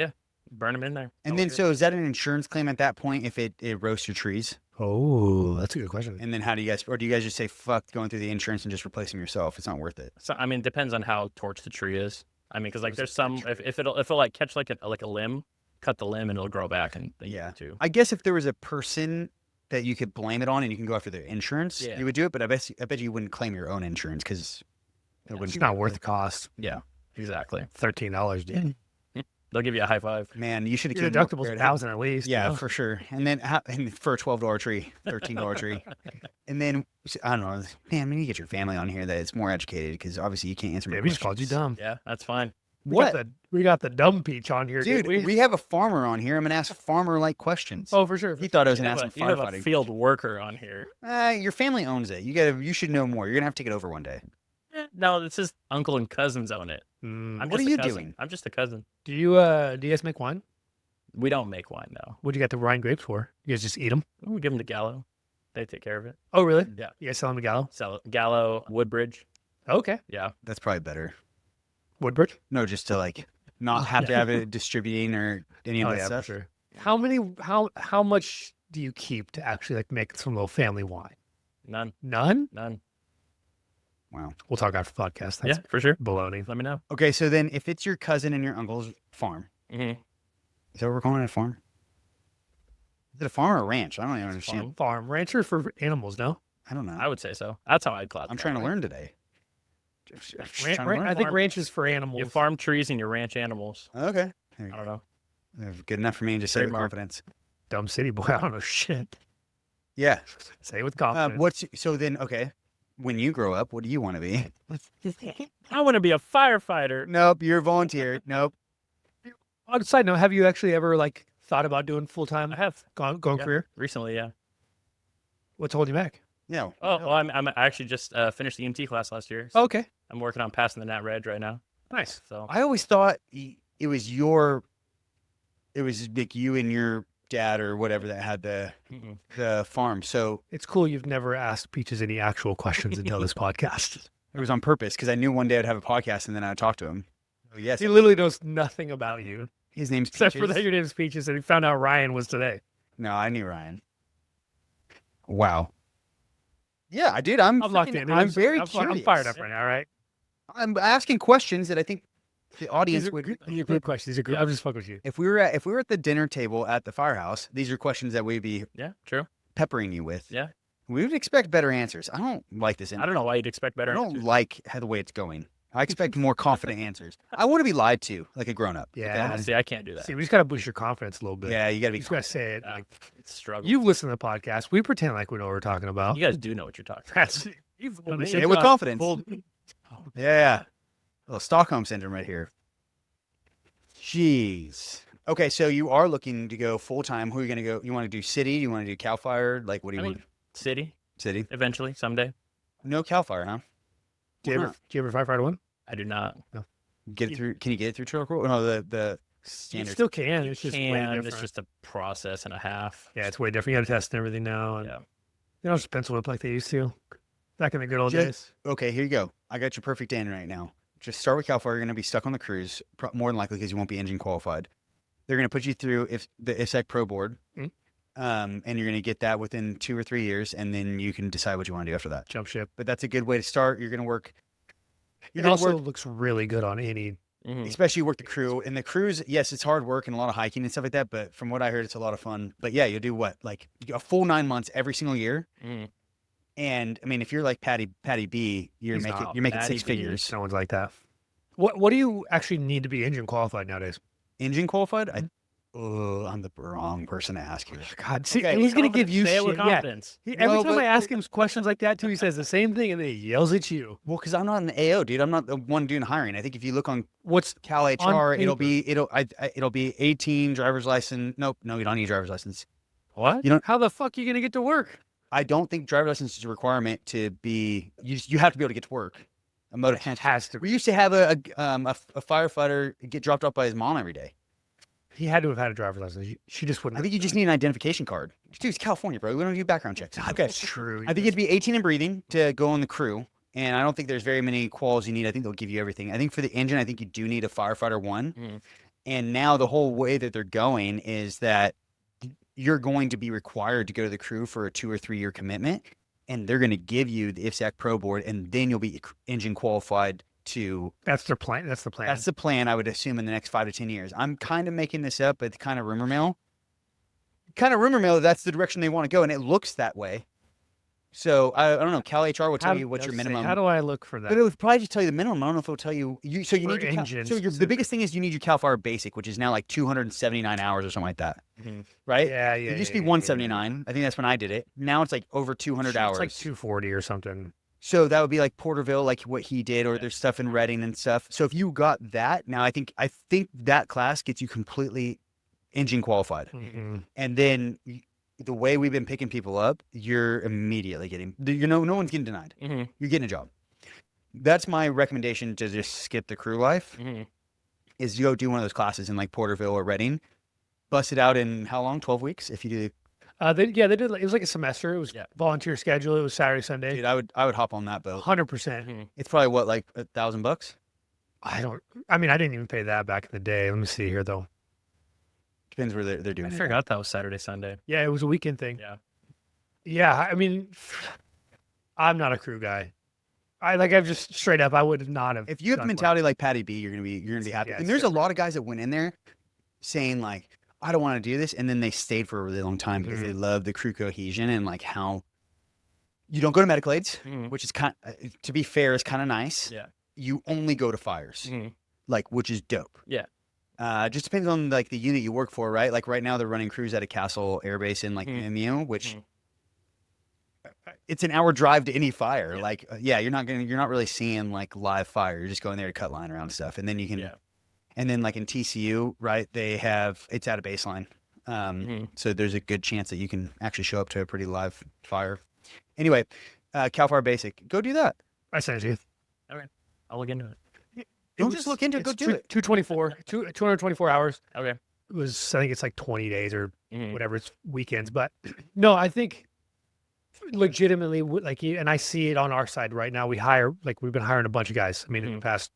burn them in there. And then, so is that an insurance claim at that point if it roasts your trees? Oh, that's a good question. And then how do you guys, or do you guys just say, fuck going through the insurance and just replace them yourself? It's not worth it. So I mean, it depends on how torched the tree is. I mean, because like there's some if it'll like catch like a limb, cut the limb and it'll grow back and Yeah. too. I guess if there was a person that you could blame it on and you can go after their insurance, Yeah. you would do it. But I bet you wouldn't claim your own insurance because it wouldn't It's be not worth worth the cost. Yeah, exactly. $13, dude. They'll give you a high five. it. Man, you should have Your deductible's $1,000 at least. Yeah, you know? for sure. And then and for a $12 tree, $13 tree. And then, I don't know, man, we need to get your family on here that is more educated because obviously you can't answer my Yeah, we just called you questions. dumb. Yeah, that's fine. What? We got the dumb peach on here, Dude, didn't we? we have a farmer on here. I'm going to ask farmer-like questions. Oh, for sure. He thought I was You going to have ask a- him you have a firefighting. field worker on here. Your family owns it. You should know more. You're going to have to take it over one day. No, this is uncle and cousins own it. Mm. I'm What just are a you cousin. doing? I'm just a cousin. Do you guys make wine? We don't make wine though. What'd you get the Rhine grapes for? You guys just eat them? We give them to Gallo. They take care of it. Oh, really? Yeah. You guys sell them to Gallo? Sell it. Gallo, Woodbridge. Okay. Yeah. That's probably better. Woodbridge? No, just to like not have to have it distributing or any of Oh, that yeah, stuff. for sure. How much do you keep to actually like make some little family wine? None. None? Wow. We'll talk after the podcast. That's Yeah, for sure. baloney. Let me know. Okay, so then if it's your cousin and your uncle's farm, Mm-hmm. is that what we're calling it, a farm? Is it a farm or a ranch? I don't even understand. Farm. Rancher for animals, no? I don't know. I would say so. That's how I'd classify. I'm trying to it. learn today. Just trying to learn. I think Farm. ranch is for animals. You farm trees and you ranch animals. Okay. I don't know. Good enough for me to say with Trademark. confidence. Dumb city boy. I don't know shit. Yeah. Say it with confidence. So then, okay, when you grow up, what do you want to be? I want to be a firefighter. Nope, you're a volunteer. Nope. On a side note, have you actually ever like thought about doing full time I have going Yeah. career? recently. Yeah. What's holding you back? Yeah. Oh, well, I actually just finished the EMT class last year. So Okay. I'm working on passing the Nat Reg right now. Nice. So I always thought it was like you and your dad or whatever that had mm-mm. the farm. So It's cool you've never asked Peaches any actual questions until this podcast. it was on purpose because I knew one day I'd have a podcast and then I'd talk to him. Oh, yes. He literally knows nothing about you. His name's Except for Peaches. that your name's Peaches and he found out Ryan was today. No, I knew Ryan. Wow. Yeah, I did. I'm locked freaking- in. I'm very I'm curious. fired up right now, all right? I'm asking questions that I think the audience These are would. good questions. These are good. I'm just fucking with you. If we were at the dinner table at the firehouse, these are questions that we'd be yeah, true. peppering you with. Yeah. We would expect better answers. I don't like this. I don't know why you'd expect better. I don't answers. like how the way it's going. I expect more confident answers. I want to be lied to like a grown up. Yeah. See, I can't do that. See, we just got to boost your confidence a little bit. Yeah, you got to You be. just got to say it. Yeah. Like, It's a struggle. you've listened to the podcast. We pretend like we know what we're talking about. You guys do know what you're talking about. That's, you've Well, Say it with confidence. Yeah. Little Stockholm syndrome right here. Jeez. Okay, so you are looking to go full time. Who are you going to go? You want to do city? You want to do Cal Fire? Like, what do you I want? mean, city, City? eventually, someday. No Cal Fire, huh? Do you Why ever firefighter one? I do not. Get it through. Can you get it through trail roll? No, the You standard. still can. It's just way And different. it's just a process and a half. Yeah, it's way different. You got to test and everything now. And Yeah. they don't just pencil whip like they used to. Back in the good old Just- days. Okay, here you go. I got your perfect in right now. Just start with Cal Fire. You're going to be stuck on the cruise, more than likely because you won't be engine qualified. They're going to put you through the ISEC Pro Board, Mhm. and you're going to get that within 2 or 3 years, and then you can decide what you want to do after that. Jump ship. But that's a good way to start. You're going to work. You're It going also to work, looks really good on any. Mhm. especially work the crew. And the cruise, yes, it's hard work and a lot of hiking and stuff like that. But from what I heard, it's a lot of fun. But yeah, you'll do what, like a full 9 months every single year. Mhm. And I mean, if you're like Patty B, you're He's making not Patty six B. figures. No one's like that. What do you actually need to be engine qualified nowadays? Engine qualified? I'm the wrong person to ask you. God, see, Okay, and he's gonna give you Say it with shit. Yeah. confidence. Every No, time but- I ask him questions like that too, he says the same thing and then he yells at you. Well, because I'm not an AO, dude. I'm not the one doing hiring. I think if you look on What's Cal HR, On it'll be 18 driver's license. Nope, no, you don't need driver's license. what? You don't- How the fuck are you gonna get to work? I don't think driver's license is a requirement to be. You have to be able to get to work. A mode of It transport. has to. We used to have a firefighter get dropped off by his mom every day. He had to have had a driver's license. She just wouldn't. I think you just need an identification card. Dude, it's California, bro. We don't do background checks. Okay. That's true. I think you'd be 18 and breathing to go on the crew. And I don't think there's very many quals you need. I think they'll give you everything. I think for the engine, I think you do need a firefighter 1. Mhm. And now the whole way that they're going is that you're going to be required to go to the crew for a 2 or 3 year commitment. And they're going to give you the IFSAC Pro Board, and then you'll be engine qualified to. That's their plan. That's the plan. That's the plan, I would assume, in the next 5 to 10 years. I'm kind of making this up, but it's kind of rumor mill. That's the direction they want to go, and it looks that way. So I don't know. Cal HR will tell you what your minimum. How do I look for that? But it would probably just tell you the minimum. I don't know if it'll tell you. So you For need your engine the biggest thing is you need your Cal Fire Basic, which is now like 279 hours or something like that, Mhm. right? Yeah. It used to be 179. I think that's when I did it. Now it's like over 200 hours. It's like 240 or something. So that would be like Porterville, like what he did, or there's stuff in Reading and stuff. So if you got that, now I think that class gets you completely engine qualified, Mhm. and then. The way we've been picking people up, you're immediately getting, no one's getting denied. Mhm. You're getting a job. That's my recommendation to just skip the crew life, Mhm. is you go do one of those classes in like Porterville or Reading, bust it out in how long? 12 weeks? If you do, They did. It was like a semester. It was volunteer schedule. It was Saturday, Sunday. dude, I would hop on that boat. 100%. Mhm. It's probably what, like $1,000? I didn't even pay that back in the day. Let me see here though. Depends where they're doing I it. forgot that was Saturday, Sunday. Yeah, it was a weekend thing. Yeah. Yeah, I mean, I'm not a crew guy. I've just straight up, I would not have. If you have the done one. mentality like Patty B, you're gonna be happy. Yeah, And it's there's a lot of guys that went in there saying like, I don't want to do this, and then they stayed for a really long time because they love the crew cohesion and like how you don't go to medical aids, Mhm. which is to be fair, is kind of nice. Yeah. You only go to fires, Mhm. like, which is dope. Yeah. It just depends on like the unit you work for, right? Like right now they're running crews at a Castle Air Base in like MU, which it's an hour drive to any fire. Yeah. Like, you're not really seeing like live fire. You're just going there to cut line around stuff, and then you can, and then like in TCU, right? It's at a baseline, so there's a good chance that you can actually show up to a pretty live fire. Anyway, Cal Fire Basic, go do that. I sent it to you. Okay. I'll look into it. Don't just look into it. Go do it. 224 hours. Okay. It was, I think it's like 20 days or Mhm. whatever. It's weekends, but no, I think legitimately, like, and I see it on our side right now. We've been hiring a bunch of guys. I mean, in the past,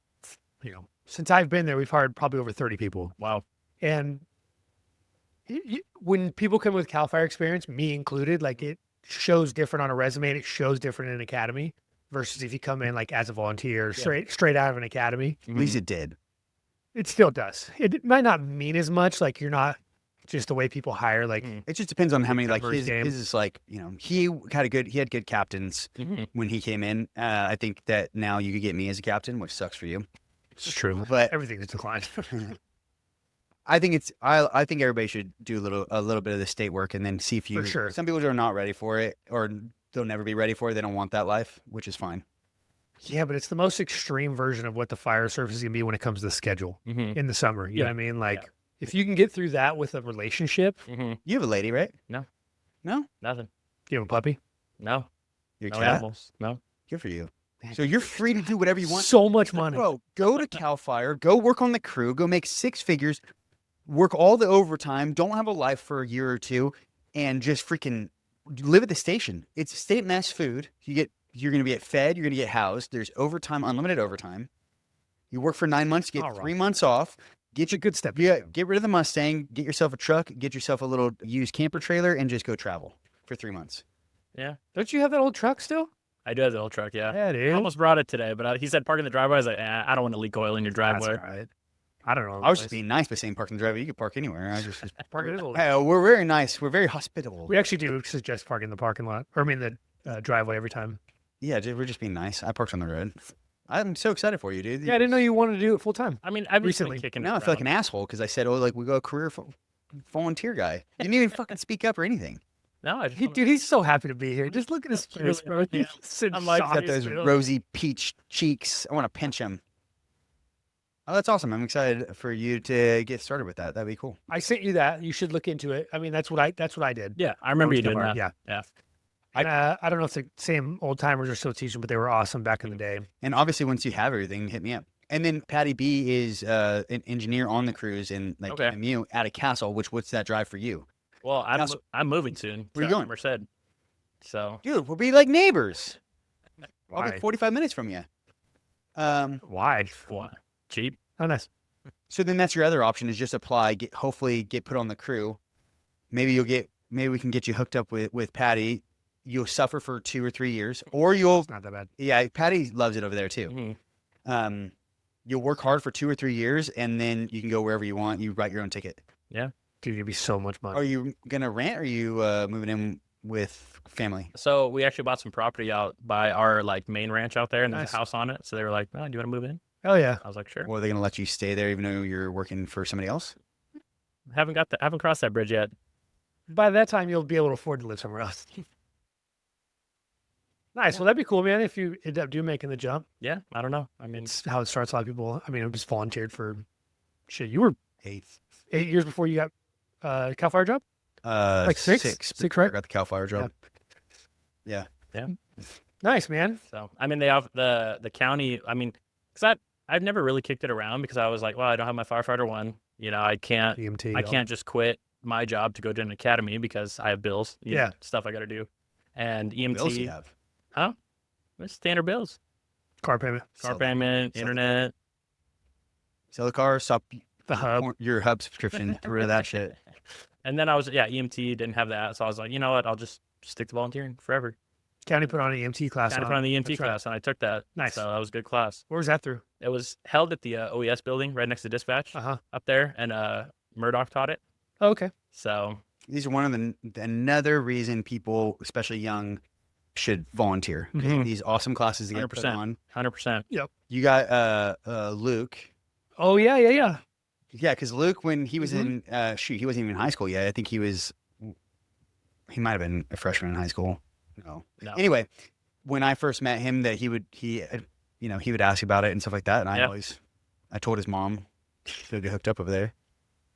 since I've been there, we've hired probably over 30 people. Wow. And when people come with Cal Fire experience, me included, like it shows different on a resume and it shows different in an academy versus if you come in like as a volunteer, straight out of an academy. At least it did. It still does. It might not mean as much. Like you're not just the way people hire. Like It just depends on how many, like numbers game. his is like, he had good captains when he came in. I think that now you could get me as a captain, which sucks for you. it's true, But everything's declined. I think I think everybody should do a little bit of the state work and then see if you. For sure. Some people are not ready for it, or they'll never be ready for it. They don't want that life, which is fine. Yeah, but it's the most extreme version of what the fire service is going to be when it comes to the schedule in the summer. You know what I mean? Like, if you can get through that with a relationship, You have a lady, right? No. No? Nothing. you have a puppy. No. Your No cat? animals. No. Good for you. So you're free to do whatever you want. So much money. Bro, go to Cal Fire, go work on the crew, go make 6 figures, work all the overtime, don't have a life for a year or two, and just freaking live at the station. It's state mess food. You're going to get fed, you're going to get housed. There's overtime, unlimited overtime. You work for 9 months, get 3 months off. It's a good step. Get rid of the Mustang, get yourself a truck, get yourself a little used camper trailer, and just go travel for 3 months. Yeah. Don't you have that old truck still? I do have the old truck, yeah. Yeah, I dude. almost brought it today, but he said park in the driveway. I was like, I don't want to leak oil in your That's driveway. all right. I don't know. I was just being nice by saying park in the driveway. You could park anywhere. I just park it. hey, we're very nice. We're very hospitable. We actually do suggest parking in the parking lot, or I mean the driveway every time. Yeah, dude, we're just being nice. I parked on the road. I'm so excited for you, dude. Yeah, I didn't know you wanted to do it full time. I mean, I've Recently. recently kicking Now I it feel like an around. asshole because I said, "Oh, like we go a career volunteer guy." You didn't even fucking speak up or anything. No, I just Dude, he's so happy to be here. Just look at his face, bro. Yeah. He's in I'm like, shock. Got those rosy peach cheeks. I want to pinch him. Oh, that's awesome. I'm excited for you to get started with that. That'd be cool. I sent you that. You should look into it. I mean, that's what I did. Yeah, I remember you Most of doing our- that. Yeah. And, I don't know if the same old timers are still teaching, but they were awesome back in the day. And obviously, once you have everything, hit me up. And then Patty B is an engineer on the cruise and like Okay. MU at a castle. What's that drive for you? Well, Now, I'm moving soon. Where you to going? Merced. So Dude, we'll be like neighbors. I'll Why? be 45 minutes from you. Why? what? Cheap. Oh, nice. So then that's your other option is just apply, hopefully get put on the crew. Maybe we can get you hooked up with Patty. You'll suffer for 2 or 3 years, or It's not that bad. yeah, Patty loves it over there too. Mhm. You'll work hard for 2 or 3 years, and then you can go wherever you want. You write your own ticket. Dude, it'd be so much money. Are you gonna rent? Or are you moving in with family? So we actually bought some property out by our like main ranch out there, and there's Nice. a house on it. So they were like, "Oh, do you want to move in?" Hell yeah. I was like, "Sure." Or are they gonna let you stay there even though you're working for somebody else? Haven't crossed that bridge yet. By that time, you'll be able to afford to live somewhere else. Nice. Well, that'd be cool, man. If you end up making the jump, Yeah, I don't know. I mean, it's how it starts. A lot of people. I mean, I just volunteered for shit. You were 8 years before you got Cal Fire job. Like six? Six, before I right? got the Cal Fire job. Yeah. Nice, man. so I mean, they have the county. I mean, because I've never really kicked it around because I was like, well, I don't have my firefighter one. You know, I can't EMT. just quit my job to go to an academy because I have bills. you know, Yeah. stuff I got to do, and Bills you EMT. have. It's standard bills: Car payment. car Sell- payment, sell- internet. Sell the car, stop The hub. your hub subscription, get rid of that shit. And then I was EMT, didn't have that, so I was like, you know what, I'll just stick to volunteering forever. County put on an EMT class. Kind of put on the EMT That's right. class, and I took that. Nice. So that was a good class. Where was that through? It was held at the OES building right next to dispatch Uh-huh. up there, and Murdoch taught it. Oh, okay. So These are one of another reason people, especially young, should volunteer. 'Cause Mhm. These awesome classes to get put 100%. on. 100%. You got Luke. Oh, yeah. Yeah, because Luke, when he was Mhm. in he wasn't even in high school yet. I think he might have been a freshman in high school. No. No. Anyway, when I first met him, that he would ask about it and stuff like that, and Yeah. I told his mom to get hooked up over there.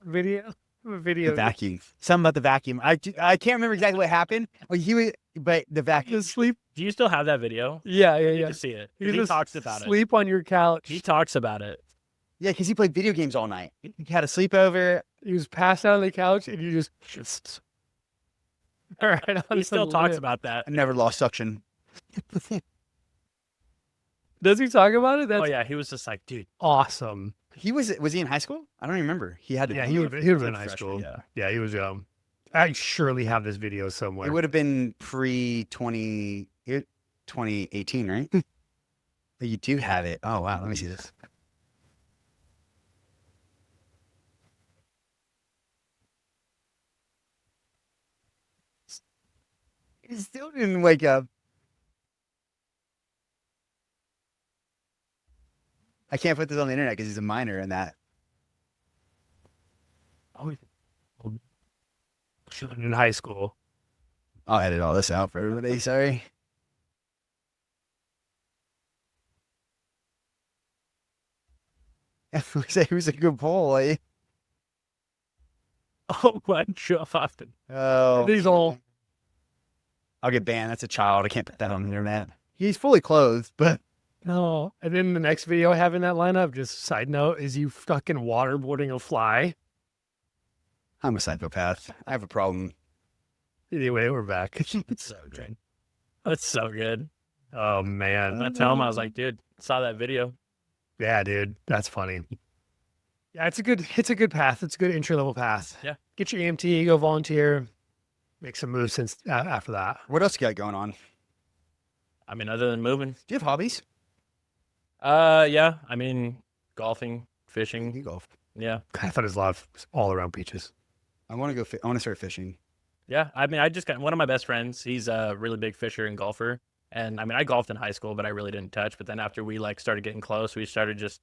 Video. The Video. vacuum. Something about the vacuum. I can't remember exactly what happened. But the vacuum. Just sleep. Do you still have that video? Yeah. You Yeah. can see it. You He just talks about it. sleep on your couch. He talks about it. Yeah, because he played video games all night. He had a sleepover. He was passed out on the couch, and you just. All right. He still talks about that. I never lost suction. Does he talk about it? That's Oh yeah, he was just like, dude. awesome. Was he in high school? I don't remember. He had to. Yeah, be. he would have been in high freshman, school. Yeah. Yeah, he was. I surely have this video somewhere. It would have been pre-2018, right? But you do have it. Oh wow, let me see this. He still didn't wake up. I can't put this on the internet because he's a minor and that. Oh, in high school. I'll edit all this out for everybody. Sorry. He was a good boy. Oh, what? Show off the Oh, These all. I'll get banned. That's a child. I can't put that on the internet. He's fully clothed, but No. And then the next video I have in that lineup, just side note, is you fucking waterboarding a fly. I'm a psychopath. I have a problem. Anyway, we're back. It's so good. That's so good. Oh man. I tell him, I was like, dude, saw that video. Yeah, dude. That's funny. Yeah, it's a good path. It's a good entry level path. Yeah. Get your EMT, go volunteer, make some moves since after that. What else you got going on? I mean, other than moving. Do you have hobbies? Yeah. I mean, golfing, fishing. You golf. Yeah. I thought it was a lot of all around beaches. I want to go. I want to start fishing. Yeah. I mean, I just got one of my best friends. He's a really big fisher and golfer. And I mean, I golfed in high school, but I really didn't touch. But then after we like started getting close, we started just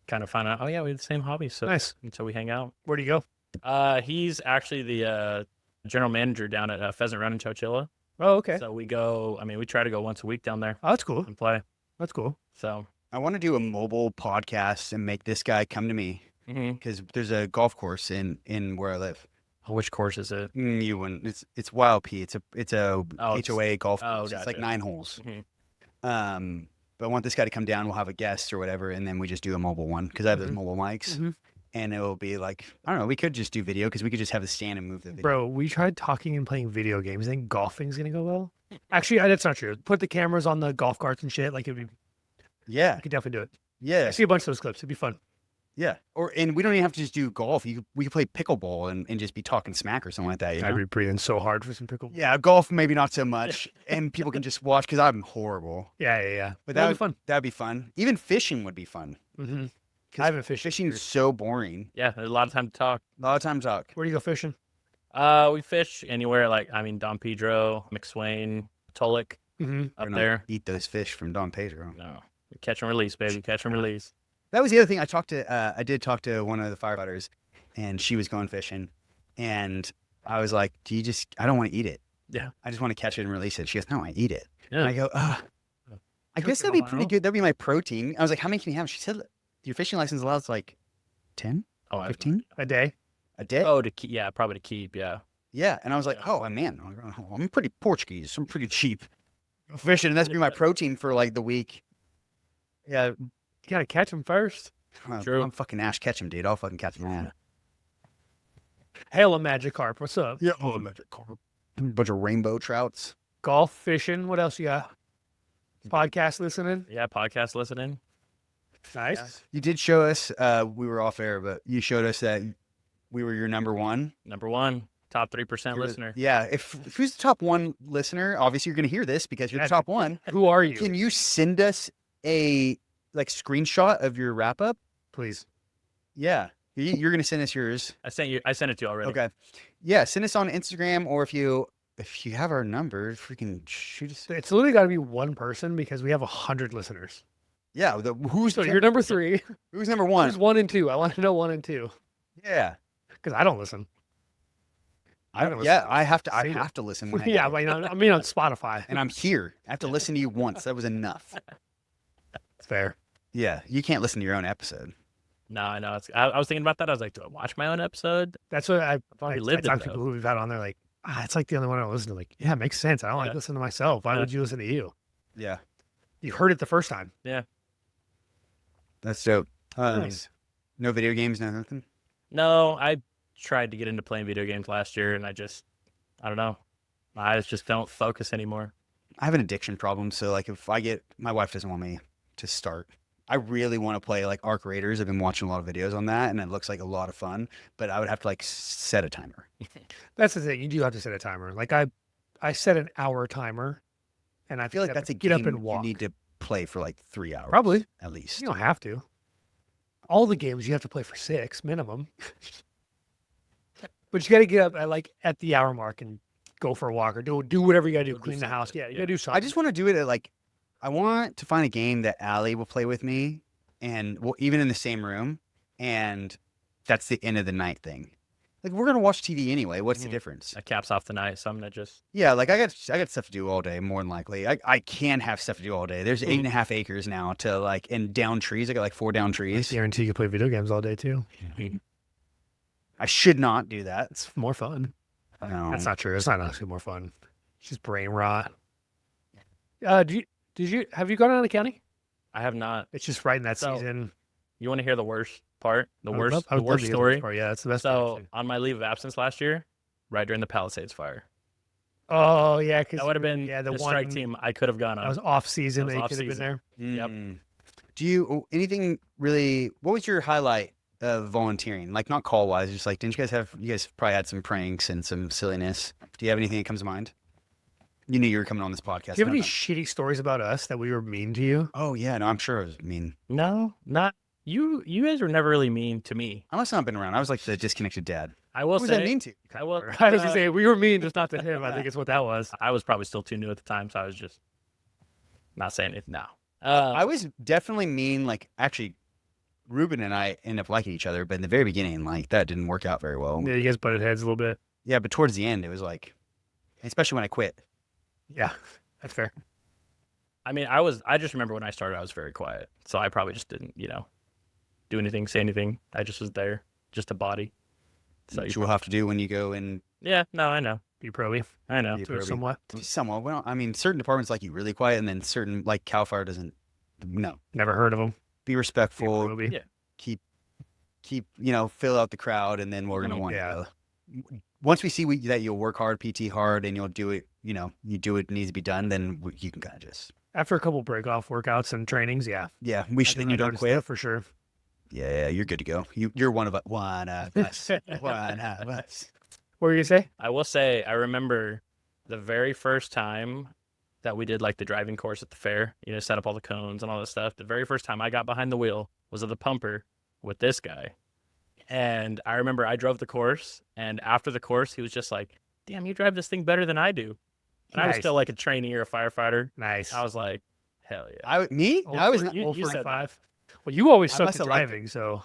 kind of finding out, oh yeah, we have the same hobby. So Nice. and so we hang out. Where do you go? He's actually the general manager down at Pheasant Run in Chowchilla. Oh, okay. So we go. I mean, we try to go once a week down there Oh, that's cool. and play. That's cool. So. I want to do a mobile podcast and make this guy come to me Mhm. because there's a golf course in where I live. Which course is it? You wouldn't. It's Wild P. It's a Oh, it's- HOA golf oh, course. It's like gotcha. 9 holes. Mhm. But I want this guy to come down. We'll have a guest or whatever, and then we just do a mobile one because I have those Mhm. mobile mics, Mhm. and it will be like I don't know. We could just do video because we could just have the stand and move the video. Bro, we tried talking and playing video games. I think golfing's gonna go well. Actually, that's not true. Put the cameras on the golf carts and shit. Like it'd be, Yeah, we could definitely do it. I yeah, see a bunch of those clips. It'd be fun. yeah. And we don't even have to just do golf. We could play pickleball and just be talking smack or something like that. You I'd know? be breathing so hard for some pickle. Yeah, golf maybe not so much, and people can just watch because I'm horrible. Yeah. But That'd be fun. That'd be fun. Even fishing would be fun. Mm-hmm. 'Cause I haven't fished. in Fishing's years. so boring. Yeah, there's a lot of time to talk. A lot of times talk. Where do you go fishing? We fish anywhere Don Pedro, McSwain, Tulloch Mm-hmm. up We're not there. Eat those fish from Don Pedro. No, catch and release, baby. Catch and release. That was the other thing. I did talk to one of the firefighters, and she was going fishing, and I was like, I don't want to eat it. Yeah. I just want to catch it and release it. She goes, no, I eat it. Yeah. And I go, I guess that'd be pretty good. That'd be my protein. I was like, how many can you have? She said, your fishing license allows like 10, Oh, 15 A day. a day. Oh, to keep. Yeah, probably to keep. Yeah. Yeah. And I was like, Yeah. oh, man, I'm pretty Portuguese. I'm pretty cheap. Go fishing, and that's be my protein for like the week. Yeah. You gotta catch them first. True. I'm fucking Ash Ketchum, dude. I'll fucking catch him. Man. Hail a Magikarp. What's up? Yeah. Oh, magic carp. Bunch of rainbow trouts. Golf, fishing. What else you got? Podcast listening. Yeah, podcast listening. Nice. You did show us, we were off air, but you showed us that we were your number one. Number one, top 3% You're- listener. Yeah. If who's the top one listener, obviously you're going to hear this because you're the Yeah. top one. Who are you? Can you send us a screenshot of your wrap up? Please. Yeah. You're going to send us yours. I sent it to you already. Okay. Yeah. Send us on Instagram, or if you have our number, freaking shoot us. It's literally got to be one person because we have 100 listeners. Yeah. Who's So you're number 3. who's number one? Who's 1 and 2? I want to know 1 and 2 Yeah. because I don't listen. I haven't Yeah. listened. I have to. I Single. have to listen. When I Yeah, do. but I mean on Spotify. And I'm here. I have to listen to you once. That was enough. It's fair. Yeah. You can't listen to your own episode. No, I know. I was thinking about that. I was like, do I watch my own episode? That's what I've already I lived it, talk to though. people who we've had on there like, it's like the only one I listen to. Like, yeah, it makes sense. I don't like Yeah. listening to myself. Why Yeah. would you listen to you? Yeah. You heard it the first time. That's dope. Nice. No video games, no nothing. No, I tried to get into playing video games last year, and I don't know. My eyes just don't focus anymore. I have an addiction problem, so like if my wife doesn't want me to start. I really want to play like Arc Raiders. I've been watching a lot of videos on that, and it looks like a lot of fun. But I would have to like set a timer. That's the thing. You do have to set a timer. Like I set an hour timer, and I I feel like get that's a get game up and walk. you need to play for like 3 hours, Probably. at least. You don't have to. All the games you have to play for 6 minimum. But you got to get up at the hour mark and go for a walk or do whatever you got to do. Go do Clean the house. something. Yeah, you Yeah. got to do something. I just want to do it at like I want to find a game that Allie will play with me, and even in the same room, and that's the end of the night thing. Like we're gonna watch TV anyway. What's the Mhm. difference? That caps off the night, so I'm gonna just Yeah, like I got stuff to do all day, more than likely. I can have stuff to do all day. There's Mm-hmm. 8.5 acres now to like and down trees. I got like 4 down I trees. guarantee you can play video games all day too. I should not do that. It's more fun. No. That's not true. It's not actually more fun. It's just brain rot. Have you gone on the county? I have not. It's just right in that So, season. You want to hear the worst part? The I would worst, love- I the would love worst to hear the story. part. Yeah, that's the best. part, So actually. on my leave of absence last year, right during the Palisades fire, Oh yeah, because that would have been the the one strike team I could have gone on. that was off season. That They was could have been off-season. there. Yep. Do you anything really? What was your highlight of volunteering? Like not call wise, just like didn't you guys probably had some pranks and some silliness? Do you have anything that comes to mind? You knew you were coming on this podcast. Do you have no, any no. shitty stories about us that we were mean to you? Oh yeah, no, I'm sure it was mean. No, not you. You guys were never really mean to me. I must not have been around. I was like the disconnected dad. I will What was say. that mean to you? I will. I was gonna say we were mean, just not to him. I think it's what that was. I was probably still too new at the time, so I was just not saying it now. I was definitely mean. Like actually, Ruben and I ended up liking each other, but in the very beginning, like that didn't work out very well. Yeah, you guys butted heads a little bit. Yeah, but towards the end, it was like, especially when I quit. Yeah, that's fair. I mean, I just remember when I started, I was very quiet, so I probably just didn't, do anything, say anything. I just was there, just a body. So Which we'll have to do when you go and yeah, no, I know. Be proby. I know. Be Do it proby. somewhat. somewhat. Well, I mean, certain departments like you really quiet, and then certain like Cal Fire doesn't. No, Never heard of them. be Be respectful. proby. Yeah. Keep fill out the crowd, and then we're gonna want Yeah. once we see that you'll work hard, PT hard, and you'll do it. You do what needs to be done. Then you can kind of just After a couple break off workouts and trainings, yeah. we I should. think Then you I don't noticed quit. that for sure. Yeah, you're good to go. You're one of us. One of us. One of us. What were you gonna say? I will say, I remember the very first time that we did like the driving course at the fair, set up all the cones and all this stuff. The very first time I got behind the wheel was of the pumper with this guy. And I remember I drove the course, and after the course, he was just like, damn, you drive this thing better than I do. And I was Nice. still like a trainee or a firefighter. Nice. I was like, hell yeah. I was not. you said that. 5. Well, you always I sucked must at have liked it. driving, so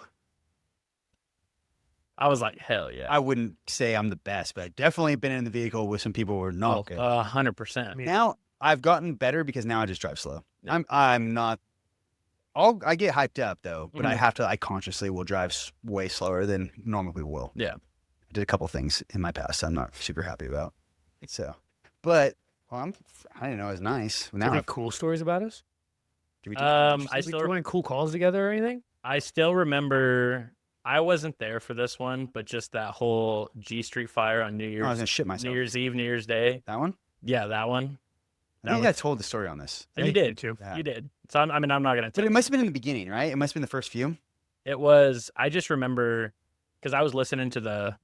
I was like, hell yeah. I wouldn't say I'm the best, but I've definitely been in the vehicle with some people who are not good. 100%. I mean, Now I've gotten better because now I just drive slow. Yeah. I'm not. I get hyped up though, but Mhm. I consciously will drive way slower than normal people will. Yeah. I did a couple things in my past I'm not super happy about. So, but I didn't know it was nice. Now any cool stories about us? do we I Did we still do any cool calls together or anything? I still remember I wasn't there for this one, but just that whole G Street fire on I was gonna shit myself. New Year's Eve, New Year's Day. That one. Yeah, that one. I think I told the story on this, And you Yeah, did. too. Yeah. You did. So I'm not gonna but tell. it must have been in the beginning, right? It must have been the first few. It was. I just remember because I was listening to the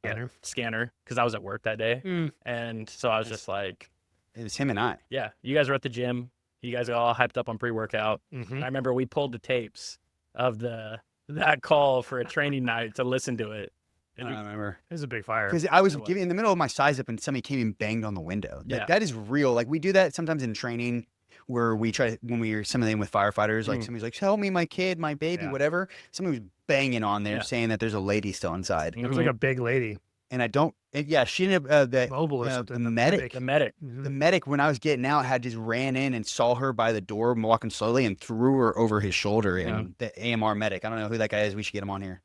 Scanner. because I was at work that day, Mm. and so I was just like, It was him and I. yeah, you guys were at the gym. You guys got all hyped up on pre-workout. Mm-hmm. I remember we pulled the tapes of that call for a training night to listen to it. I don't remember. It was a big fire. Because I was It was. giving in the middle of my size up and somebody came and banged on the window. Like, Yeah. that is real. Like we do that sometimes in training where we try when we're some of them with firefighters, like somebody's like, help me, my kid, my baby, Yeah. whatever. Somebody was banging on there Yeah. saying that there's a lady still inside. It was like a big lady. And I don't, yeah, she ended up, Mobile or the something. medic. The medic. Mhm. The medic, when I was getting out, had just ran in and saw her by the door walking slowly and threw her over his shoulder. And the AMR medic, I don't know who that guy is. We should get him on here.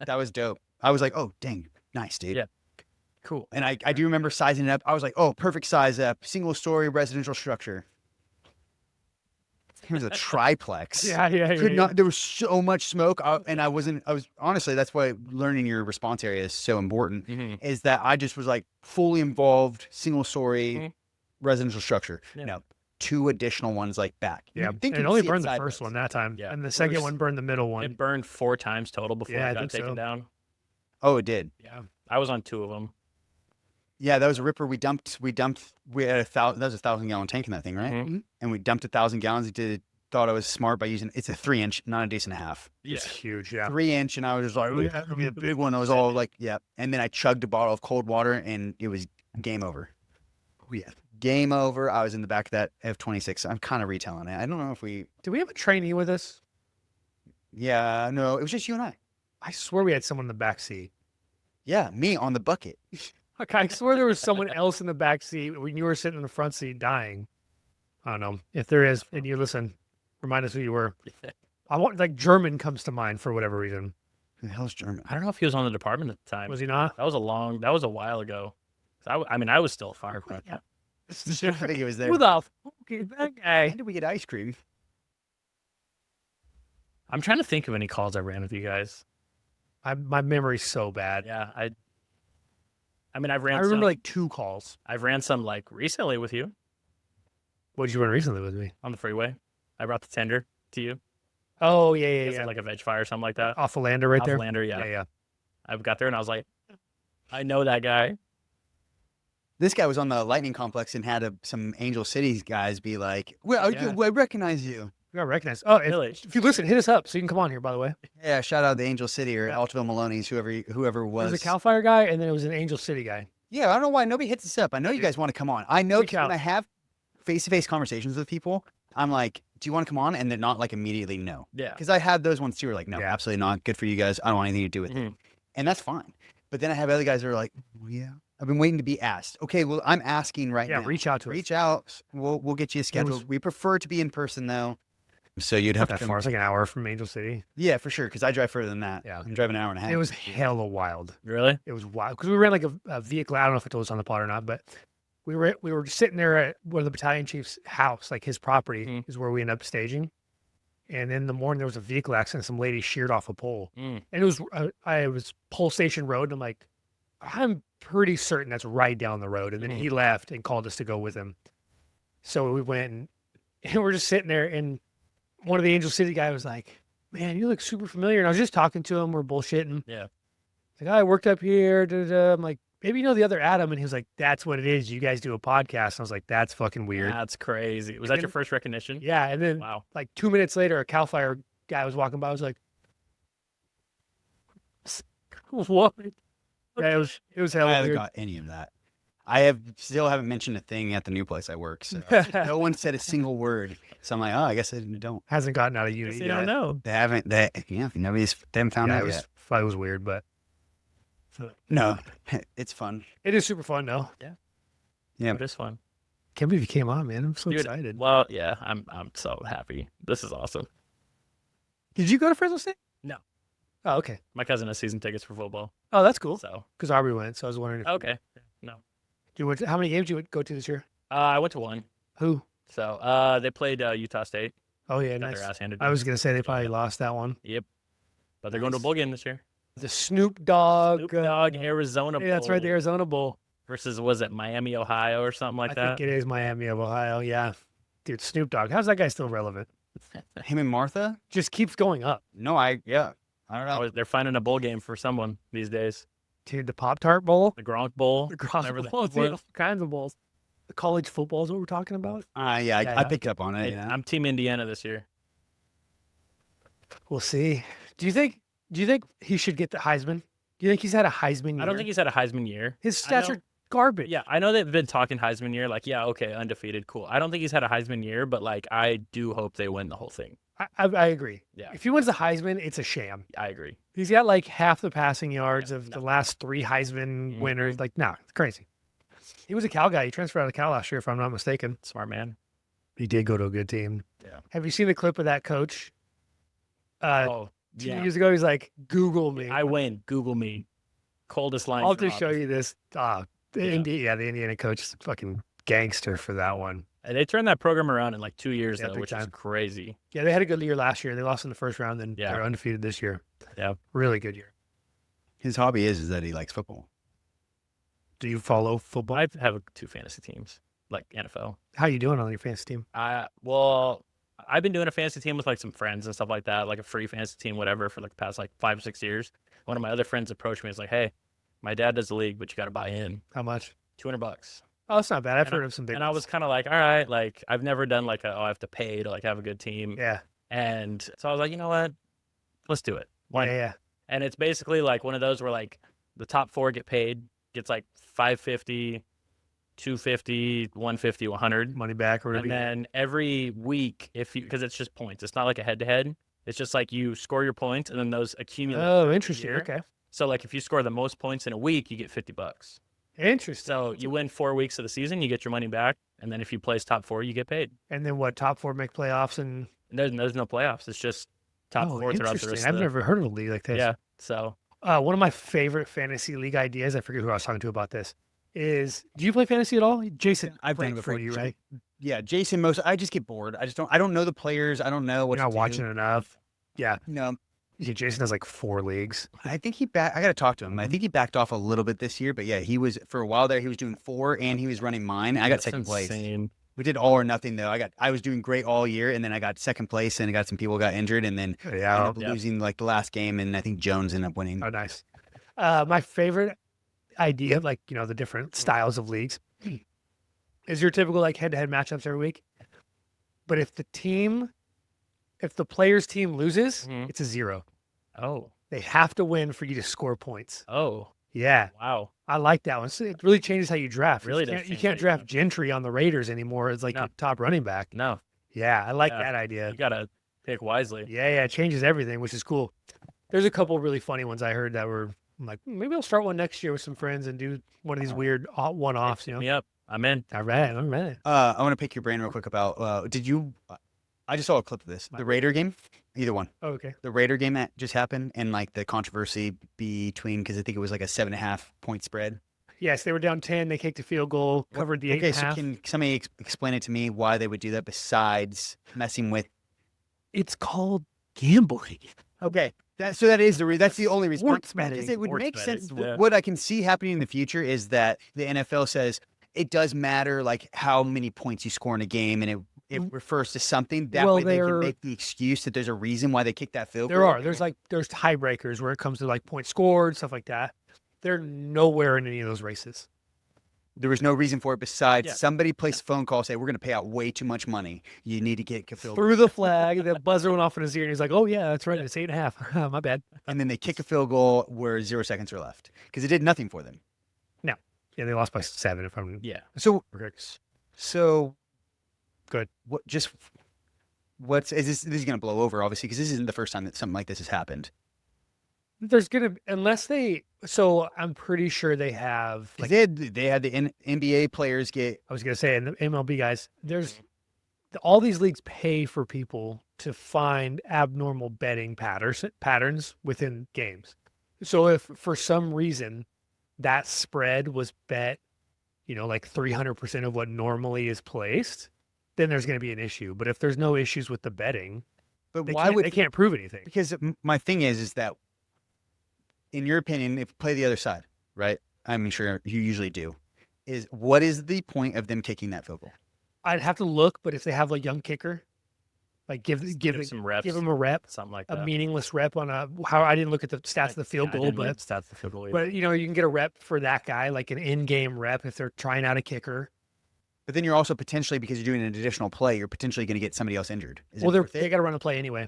That was dope. I was like, oh, dang, nice, dude. Yeah. Cool. And I do remember sizing it up. I was like, oh, perfect size up, single story residential structure. Here's a triplex. Yeah. Could not. There was so much smoke, and I was honestly. That's why learning your response area is so important. Mm-hmm. Is that I just was like fully involved, single story Mhm. residential structure. Yeah. Now 2 additional ones like back. Yeah. You'd think And it you'd only see burned the sideways. first one that time. Yeah. And the It second was- one burned the middle one. It burned 4 times total before Yeah, I it got think taken so. down. Oh, it did. Yeah. I was on 2 of them. Yeah, that was a ripper. We had 1,000. That was a 1,000-gallon tank in that thing, right? Mhm. And we dumped 1,000 gallons. Thought I was smart by using. It's a 3-inch, not a dece and a half. It's huge. Yeah. 3-inch, and I was just like, "Look, that's gonna be a big one." I was all like, "Yeah." And then I chugged a bottle of cold water, and it was game over. Oh, yeah. Game over. I was in the back of that F-26. I'm kind of retelling it. I don't know if we. Do we have a trainee with us? Yeah, no, it was just you and I. I swear we had someone in the back seat. Yeah, me on the bucket. Okay, I swear there was someone else in the back seat when you were sitting in the front seat dying. I don't know if there is, and you listen. Remind us who you were. I want German comes to mind for whatever reason. Who the hell's German? I don't know if he was on the department at the time. Was he not? That was a while ago. I was still a firefighter. I think it was there. Who the fuck is that guy? When did we get ice cream? I'm trying to think of any calls I ran with you guys. My memory's so bad. Yeah, I've ran. I remember some, like 2 calls. I've ran some like recently with you What did you run recently with me? on the freeway. I brought the tender to you. Oh yeah, It's like a veg fire or something like that. Off the lander right Off there. Lander, yeah. Yeah. I got there and I was like, I know that guy. This guy was on the Lightning Complex and had some Angel City guys be like, "Well, Yeah. I recognize you." You got recognized. Oh, Really? if you listen, hit us up so you can come on here. By the way, Yeah, shout out the Angel City or Yeah. Altaville Maloney's, whoever there was. was a Cal Fire guy, and then it was an Angel City guy. Yeah, I don't know why nobody hits us up. I know you guys want to come on. I know Reach 'cause when out. I have face-to-face conversations with people, I'm like, "Do you want to come on?" And they're not like immediately no. Yeah. Because I had those ones too. Who are like, "No, Yeah. absolutely not. Good for you guys. I don't want anything to do with it," Mhm. and that's fine. But then I have other guys that are like, well, "Yeah, I've been waiting to be asked." Okay, well, I'm asking right Yeah, now. reach out to us. Reach out. We'll get you scheduled. We prefer to be in person though. So you'd Not have to that far. It's like an hour from Angel City. Yeah, for sure. Because I drive further than that. Yeah. I'm driving an hour and a half. It was hella wild. Really? It was wild because we ran like a vehicle. I don't know if I told us on the pod or not, but we were sitting there at one of the battalion chief's house, like his property is where we ended up staging. And in the morning there was a vehicle accident. Some lady sheared off a pole, and it was Pole Station Road. And I'm like, I'm pretty certain that's right down the road. And then he left and called us to go with him. So we went and we're just sitting there, and one of the Angel City guy was like, "Man, you look super familiar." And I was just talking to him. We're bullshitting. Yeah. Like, oh, I worked up here. Da, da, da. I'm like, maybe you know the other Adam. And he was like, that's what it is. You guys do a podcast. And I was like, that's fucking weird. That's crazy. Was that your first recognition? Yeah. And then Wow. like 2 minutes later, a CAL FIRE guy was walking by. I was like, what? Yeah, it was I hella haven't weird. got any of that. Still haven't mentioned a thing at the new place I work. So no one said a single word. So I'm like, oh, I guess I don't. Hasn't gotten out of Guess unity they yet. don't know. They haven't. They haven't found Yeah, out it yet. was weird, but No, it's fun. it is super fun though. Yeah. It is fun. Can't believe you came on, man. I'm so Dude, excited. Well, yeah, I'm so happy. This is awesome. Did you go to Fresno State? No. Oh, okay. My cousin has season tickets for football. Oh, that's cool. So Because Aubrey went, so I was wondering if okay. No. how many games did you go to this year? I went to one. Who? So they played Utah State. Oh yeah, Got nice. their ass handed to I them. was gonna say they probably lost that one. Yep. But they're going to a Nice. bowl game this year. The Snoop Dogg. Snoop Dogg Arizona Yeah, that's right, the Bowl Arizona Bowl. versus was it Miami, Ohio, or something like I that? think it is Miami of Ohio. Yeah, dude, Snoop Dogg. How's that guy still relevant? Him and Martha? Just keeps going up, No, I don't know. They're finding a bowl game for someone these days. dude. The Pop Tart Bowl, The Gronk Bowl. the Cross whatever that Bowl, dude, was. all kinds of bowls. The college football is what we're talking about. Yeah, Yeah, I yeah. picked up on it. Hey, Yeah. I'm Team Indiana this year. We'll see. Do you think he should get the Heisman? Do you think he's had a Heisman year? I don't think he's had a Heisman year. his I stats know- are garbage. Yeah, I know they've been talking Heisman year. Like, yeah, okay, undefeated, cool. I don't think he's had a Heisman year, but like, I do hope they win the whole thing. I agree. Yeah, If he wins the Heisman, it's a sham. I agree. He's got like half the passing yards Yeah, of no. the last 3 Heisman Mhm. winners. Like, no, it's crazy. He was a Cal guy. He transferred out of Cal last year, if I'm not mistaken. Smart man. He did go to a good team. Yeah. Have you seen the clip of that coach? Oh, 2 yeah. years ago, he's like, Google me. I win. Google me. Coldest line. I'll just show you this. The Indiana coach is a fucking gangster for that one. And they turned that program around in like 2 years, Yeah, though, big which is time. crazy. Yeah, they had a good year last year. They lost in the first round, and Yeah. they're undefeated this year. Yeah. Really good year. His hobby is that he likes football. Do you follow football? I have 2 fantasy teams, like NFL. How you doing on your fantasy team? Well, I've been doing a fantasy team with like some friends and stuff like that, like a free fantasy team, whatever, for like the past like 5 or 6 years. One of my other friends approached me. He's like, "Hey, my dad does the league, but you got to buy in. How much? $200." Oh, that's not bad. I've And heard of some big And I ones. was kind of like, all right, like I've never done like I have to pay to like have a good team. Yeah. And so I was like, you know what? Let's do it. Why not? Yeah. And it's basically like one of those where like the top 4 get paid, gets like 550, 250, 150, 100. Money back or whatever. And then every week, because it's just points, it's not like a head to head. It's just like you score your points and then those accumulate. Oh, interesting. year. Okay. So like if you score the most points in a week, you get $50. Interesting. So you win 4 weeks of the season, you get your money back. And then if you place top 4, you get paid. And then what? Top 4 make playoffs and And there's no playoffs. It's just top 4 throughout the interesting. rest I've of the never heard of a league like this. Yeah. So One of my favorite fantasy league ideas, I forget who I was talking to about this, is do you play fantasy at all? Jason, I've played done it for before. you, right? Yeah, Jason. I just get bored. I don't know the players. I don't know what You're not to do. watching enough. Yeah. No, Yeah, Jason has like 4 leagues. I think I got to talk to him. I think he backed off a little bit this year, but yeah, he was for a while there. He was doing 4 and he was running mine. I got that's second place. insane. We did all or nothing though. I was doing great all year, and then I got second place, and I got some people got injured, and then ended Yeah. up losing like the last game, and I think Jones ended up winning. Oh, nice. My favorite idea, like, the different styles of leagues, is your typical like head-to-head matchups every week. But if the player's team loses, Mhm. it's a 0. Oh. They have to win for you to score points. Oh. Yeah. Wow. I like that one. So it really changes how you draft. Really you does can't, you change can't how you draft draft. Gentry on the Raiders anymore as like No. your top running back. No. Yeah, I like Yeah. that idea. You gotta pick wisely. Yeah, it changes everything, which is cool. There's a couple really funny ones I heard that were I'm like, maybe I'll start one next year with some friends and do one of these weird one-offs, Hit me up. I'm in. All right. I want to pick your brain real quick about. I just saw a clip of this. The Raider game, either one. Oh, okay. The Raider game that just happened, and like the controversy between because I think it was like a 7.5 point spread. Yes, they were down 10. They kicked a field goal, covered the 8.5. So can somebody explain it to me why they would do that besides messing with? It's called gambling. Okay, so that is that's the only reason. Sports betting. Because it would Sports make betting, sense. yeah. What I can see happening in the future is that the NFL says it does matter like how many points you score in a game, and it refers to something. That Well, way they can they're- make the excuse that there's a reason why they kicked that field goal. There are. There's tiebreakers where it comes to like points scored, stuff like that. They're nowhere in any of those races. There was no reason for it besides Yeah. somebody placed a phone call, say we're going to pay out way too much money. You need to get field goal. Threw the flag, the buzzer went off in his ear, and he's like, "Oh yeah, that's right. It's 8.5. My bad." And then they kick a field goal where 0 seconds are left because it did nothing for them. Yeah, they lost by 7. If I'm Yeah. So correct. good. What's this is going to blow over obviously because this isn't the first time that something like this has happened. There's gonna unless they. So I'm pretty sure they have. 'Cause Like they had the NBA players get I was gonna say, and the MLB guys. There's all these leagues pay for people to find abnormal betting patterns within games. So if for some reason that spread was bet, like 300% of what normally is placed, then there's going to be an issue. But if there's no issues with the betting, but they why can't, would they can't prove anything. because my thing is that in your opinion if play the other side, right? I'm sure you usually do. Is what is the point of them kicking that field goal? I'd have to look, but if they have a young kicker, like give some reps, him a rep, something like a that. meaningless rep on how I didn't look at the stats of the field I goal, didn't look but at the stats of the field goal either. But you can get a rep for that guy, like an in-game rep if they're trying out a kicker. But then you're also potentially because you're doing an additional play, you're potentially going to get somebody else injured. Is Well, it worth they it? got to run a play anyway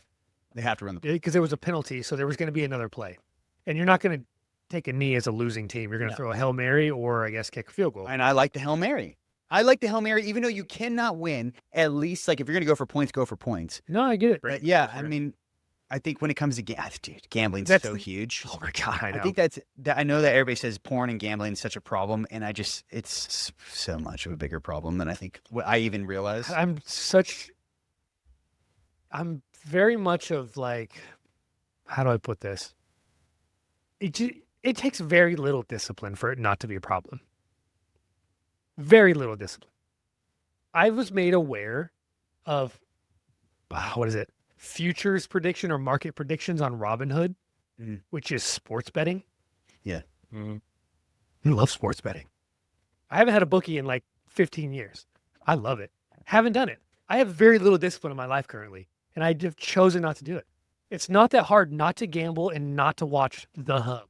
They have to run the play. because there was a penalty, so there was going to be another play, and you're not going to take a knee as a losing team. You're going to No. throw a Hail Mary or I guess kick a field goal. And I like the Hail Mary. I like the Hail Mary, even though you cannot win. At least, like if you're going to go for points, go for points. No, I get it. But yeah, I Sure. mean, I think when it comes to dude, gambling's That's- so huge. Oh my god, I know. I think that I know that everybody says porn and gambling is such a problem, and it's so much of a bigger problem than I think what I even realized. I'm very much of like, how do I put this? It takes very little discipline for it not to be a problem. Very little discipline. I was made aware of, what is it? Futures prediction or market predictions on Robinhood, Mhm. which is sports betting. Mhm. I love sports betting. I haven't had a bookie in like 15 years. I love it. Haven't done it. I have very little discipline in my life currently, and I have chosen not to do it. It's not that hard not to gamble and not to watch The Hub.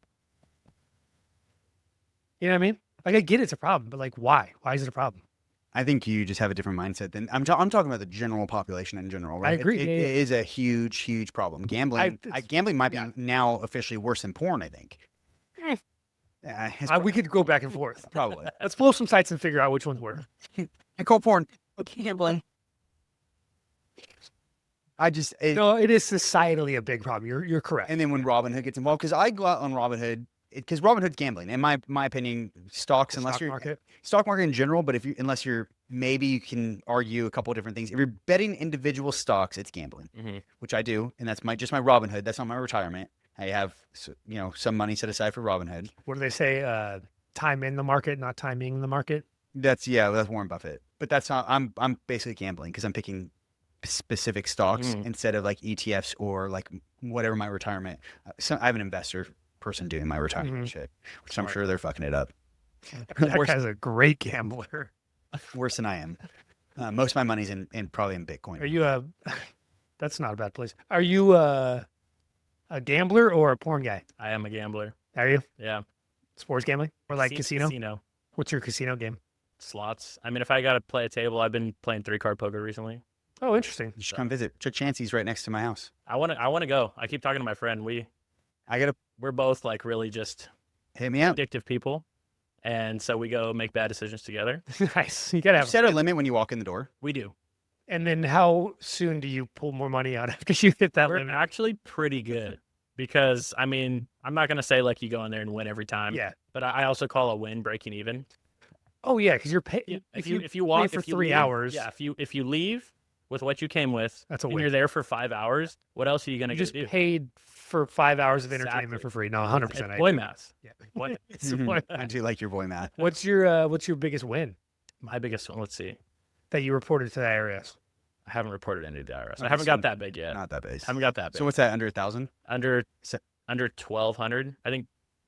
You know what I mean? Like I get it's a problem, but like why? Why is it a problem? I think you just have a different mindset than I'm talking about the general population in general, right? agree, It yeah. is a huge problem. Gambling, gambling might be now officially worse than porn. I think. It's We could go back and forth. probably. Let's pull up some sites and figure out which ones were. I call porn gambling. No, it is societally a big problem. You're correct. And then when Robinhood gets involved, because I go out on Robinhood, because Robinhood's gambling. In my opinion, stocks, The unless stock you're market. stock market in general, but unless you're maybe you can argue a couple of different things. If you're betting individual stocks, it's gambling, Mhm. which I do, and that's just my Robinhood. That's not my retirement. I have some money set aside for Robinhood. What do they say? Time in the market, not timing the market. That's Warren Buffett. But that's not. I'm basically gambling because I'm picking specific stocks Mhm. instead of like ETFs or like whatever my retirement. So I have an investor person doing my retirement Mhm. shit, which I'm Smart. sure they're fucking it up That Worse- guy's a great gambler. worse than I am. Most of my money's in probably in Bitcoin. Are you a? That's not a bad place. Are you a gambler or a porn guy? I am a gambler. Are you Yeah. sports gambling or like casino? Casino. What's your casino game? Slots. I mean, if I got to play a table, I've been playing 3-card poker recently. Oh, interesting. You should come visit. Chuck Chancey's right next to my house. I want to go. I keep talking to my friend. We're both like really just Hit me up. addictive people. And so we go make bad decisions together. Nice. You gotta You have. set a limit when you walk in the door. We do. And then how soon do you pull more money out after you hit that We're limit? actually pretty good because, I mean, I'm not going to say like you go in there and win every time. Yeah. But I also call a win breaking even. Oh yeah, because you're paying. Yeah. If you walk for if you 3 leave- hours. Yeah. If you leave with what you came with, That's a and win. you're there for 5 hours, what else are you gonna You go just do? paid for 5 hours of entertainment Exactly. for free. No, 100%. It's I boy agree. math. Yeah. What? It's a boy I math. do like your boy math. What's your biggest win My biggest one. Let's see. that you reported to the IRS? I haven't reported any to the IRS. I Okay, haven't so got that big yet. Not that base. Haven't got that big. So what's that, under 1,000? under So- under 1,200,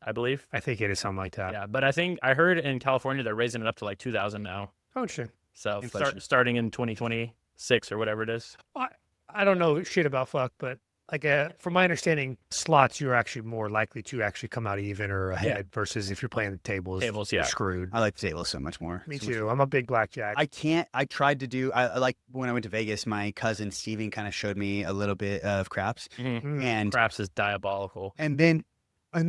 I believe. I think it is something like that. Yeah, but I think I heard in California they're raising it up to like 2,000 now. Oh, interesting. So Inflation. starting in 2026 or whatever it is. I don't know shit about fuck, but like from my understanding, slots you're actually more likely to actually come out even or ahead versus if you're playing the tables. Tables, you're yeah. screwed. I like tables so much more. Me So much too. I'm a big blackjack. I tried to do, I like when I went to Vegas, my cousin Steven kind of showed me a little bit of craps. Mm-hmm. And Craps is diabolical. And then I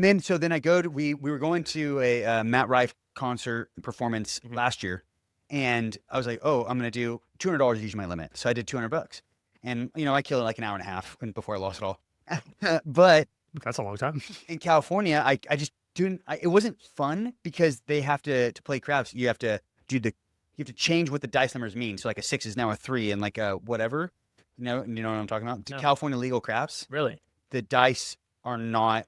go to, we were going to a Matt Rife concert performance Mhm. last year. And I was like, oh, I'm going to do $200 each my limit. So I did $200. And, I killed it like an hour and a half before I lost it all. But That's a long time. in California, I just didn't, it wasn't fun because they have to play craps. You have to you have to change what the dice numbers mean. So like a 6 is now a 3 and like a whatever. You know what I'm talking about? No. California legal craps, Really? the dice are not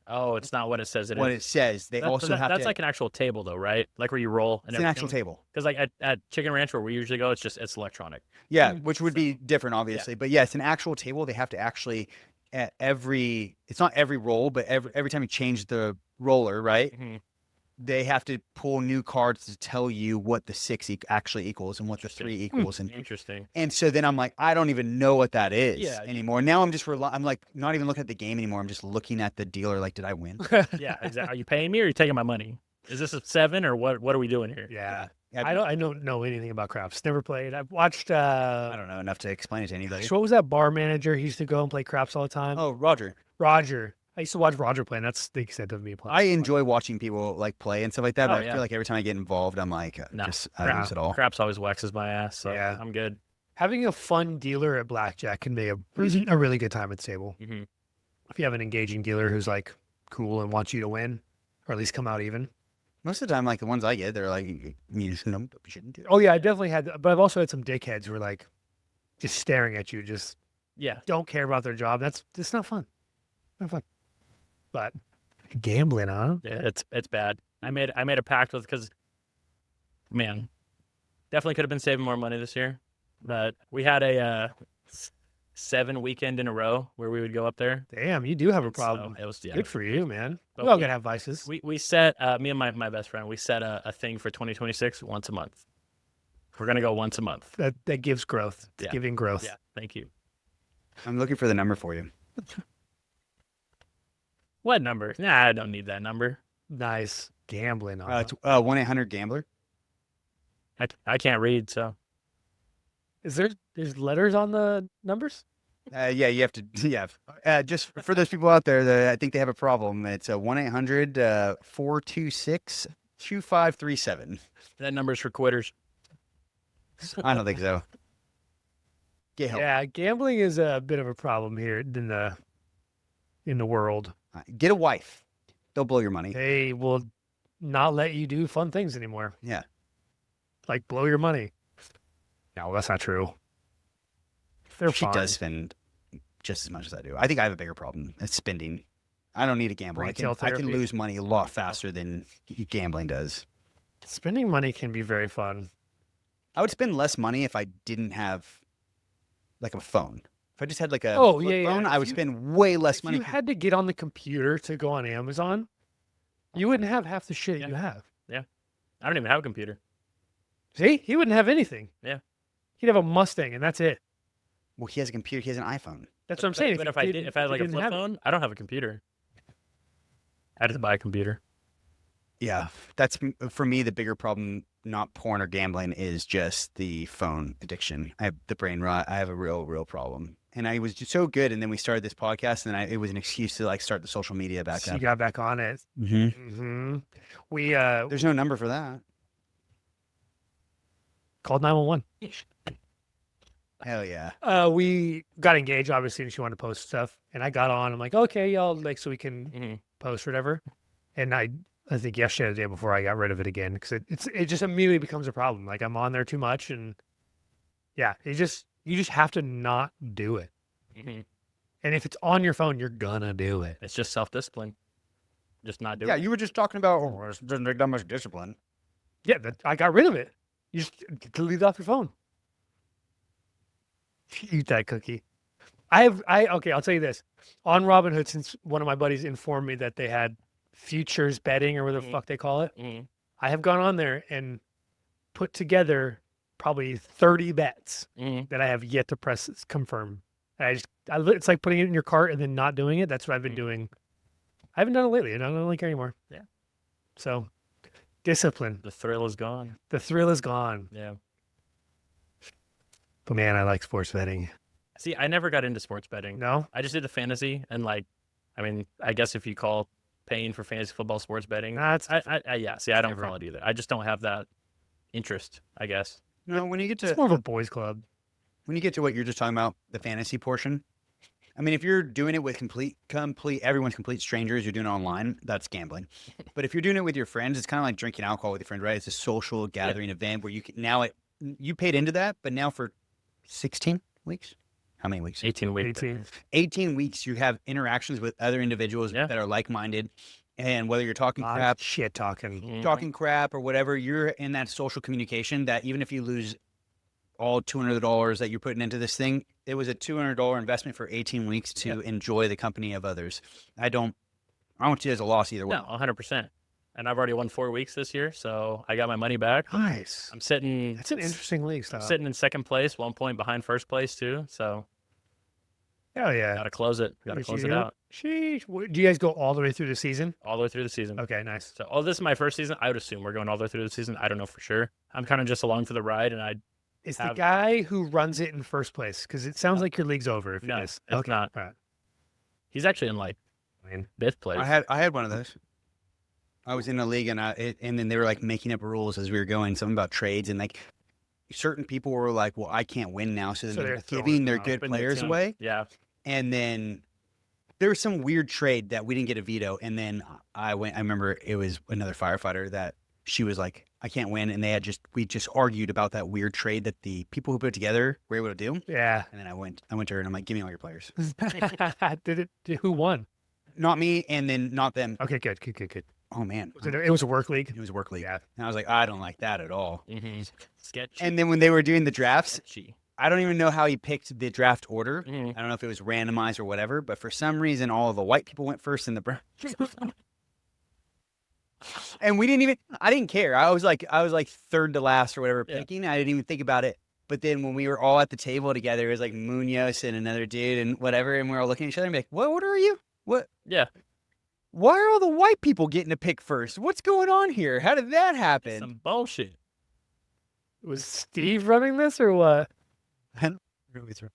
Oh, it's not what it says it what is. it says. They also have that's to. like an actual table though, right? Like where you roll and It's an actual table. Because like at Chicken Ranch where we usually go, it's electronic. Yeah, which would be different, obviously. But yeah, it's an actual table. They have to actually at it's not every roll, but every time you change the roller, right? Mhm. They have to pull new cards to tell you what the 6 actually equals and what the 3 equals. Interesting. And so then I'm like, I don't even know what that is Yeah, anymore. Now I'm just I'm like not even looking at the game anymore. I'm just looking at the dealer. Like, did I win? Yeah, exactly. Are you paying me or are you taking my money? Is this a 7 or what are we doing here? Yeah. Yeah, I don't know anything about craps. Never played. I've watched I don't know enough to explain it to anybody. what was that bar manager? He used to go and play craps all the time. Oh, Roger. Roger. I used to watch Roger play, and that's the extent of me playing. I enjoy watching people like play and stuff like that. Oh, But I yeah. feel like every time I get involved, I'm like, No, I lose it all. Craps always waxes my ass, so Yeah. I'm good. Having a fun dealer at blackjack can be a really good time at the table. Mhm. If you have an engaging dealer who's like cool and wants you to win, or at least come out even. Most of the time, like the ones I get, they're like, you shouldn't do it. Oh yeah, I definitely had, but I've also had some dickheads who are like just staring at you, just Yeah. don't care about their job. That's not fun. Not fun. But gambling, huh? Yeah, it's bad. I made a pact with because, man, definitely could have been saving more money this year, but we had a 7 weekend in a row where we would go up there. Damn, you do have a So problem. it was Good for you, man. But We all we- gotta have vices. we set me and my best friend we set a thing for 2026 once a month. We're gonna go once a month. That gives growth. It's Yeah. giving growth. Yeah, thank you. I'm looking for the number for you. What number? Nah, I don't need that number. Nice. Gambling. It's 1-800-GAMBLER. I can't read, so There's letters on the numbers? Yeah, you have to. Yeah, just for those people out there that I think they have a problem, it's 1-800-426-2537. that number's for quitters. I don't think so. Get help. Yeah, gambling is a bit of a problem here in the world. Get a wife. They'll blow your money. They will not let you do fun things anymore. Yeah. Like blow your money. No, that's not true. They're She fine. does spend just as much as I do. I think I have a bigger problem. It's spending. I don't need to gamble. Retail I can therapy. lose money a lot faster than gambling does. Spending money can be very fun. I would spend less money if I didn't have like a phone. If I just had like a Oh, flip yeah, yeah. phone, I If would you- spend way less If money. you had to get on the computer to go on Amazon, you wouldn't have half the shit Yeah. you have. I don't even have a computer. See? He wouldn't have anything. Yeah. He'd have a Mustang and that's it. Well, he has a computer. He has an iPhone. That's what I'm saying. But you if I didn't- did, if I had you like a didn't flip have it. phone, I don't have a computer. I had to buy a computer. Yeah, that's for me the bigger problem. Not porn or gambling is just the phone addiction. I have the brain rot. I have a real problem. And I was just so good, and then we started this podcast, and it was an excuse to like start the social media back So up. you got back on it. Mm-hmm. hmm We There's no number for that. called 911. Hell yeah. We got engaged, obviously, and she wanted to post stuff. And I got on. I'm like, okay, y'all, like, so we can Mhm. post or whatever. And I think yesterday, or the day before, I got rid of it again because it just immediately becomes a problem. Like I'm on there too much, and yeah, You just have to not do it. Mm-hmm. And if it's on your phone, you're gonna do it. It's just self-discipline. Just not doing Yeah, it. you were just talking about, it doesn't take that much discipline. Yeah, I got rid of it. You just delete it off your phone. Eat that cookie. Okay, I'll tell you this. On Robinhood, since one of my buddies informed me that they had futures betting or whatever the fuck they call it, Mm-hmm. I have gone on there and put together probably 30 bets Mm-hmm. that I have yet to press confirm. It's like putting it in your cart and then not doing it. That's what I've been doing. I haven't done it lately, and I don't care anymore. Yeah. So, discipline. The thrill is gone. The thrill is gone. Yeah. But man, I like sports betting. See, I never got into sports betting. No? I just did the fantasy, and like, I mean, I guess if you call paying for fantasy football sports betting, That's yeah. See, I don't different. call it either. I just don't have that interest, I guess. No, when you get it's to more of a boys' club. when you get to what you're just talking about, the fantasy portion. I mean, if you're doing it with everyone's complete strangers, you're doing it online, that's gambling. But if you're doing it with your friends, it's kind of like drinking alcohol with your friends, right? It's a social gathering event where you can you paid into that, but now for 16 weeks. How many weeks? 18 weeks. 18. 18 weeks, you have interactions with other individuals Yeah. that are like-minded. And whether you're talking crap, Shit talking. Mhm. talking crap or whatever, you're in that social communication that even if you lose all $200 that you're putting into this thing, it was a $200 investment for 18 weeks to enjoy the company of others. I don't see it as a loss either way. No, 100%. And I've already won 4 weeks this year, so I got my money back. Nice. I'm sitting. That's an interesting league I'm style. sitting in second place, 1 point behind first place too. So Hell yeah. gotta close it. Gotta close it out Sheesh. Do you guys go all the way through the season? all the way through the season. Okay, nice. So, this is my first season. I would assume we're going all the way through the season. I don't know for sure. I'm kind of just along for the ride, and I Is the have- guy who runs it in first place? Because it sounds like your league's over. If No, it is. it's Okay. not. All right. he's actually in like Fine. fifth place. I had one of those. I was in a league and then they were like making up rules as we were going, something about trades, and like certain people were like, "Well, I can't win now," so So they're they're throwing giving their them out. good But the players team- away. Yeah. And then there was some weird trade that we didn't get a veto. And then I remember it was another firefighter that she was like, "I can't win," and we just argued about that weird trade that the people who put it together were able to do. Yeah. And then I went to her and I'm like, "Give me all your players." Who won? Not me, and then not them. Okay, good. Oh man, It was a work league. it was work league. Yeah. And I was like, I don't like that at all. Mm-hmm. Sketchy. And then when they were doing the drafts, Sketchy. I don't even know how he picked the draft order. Mhm. I don't know if it was randomized or whatever, but for some reason, all of the white people went first in the brown. And I didn't care. I was like third to last or whatever Yeah. picking. I didn't even think about it. But then when we were all at the table together, it was like Munoz and another dude and whatever, and we were all looking at each other and be like, "What order are you? What? Yeah. Why are all the white people getting to pick first? What's going on here? How did that happen?" Some bullshit. Was Steve running this or what? I don't know.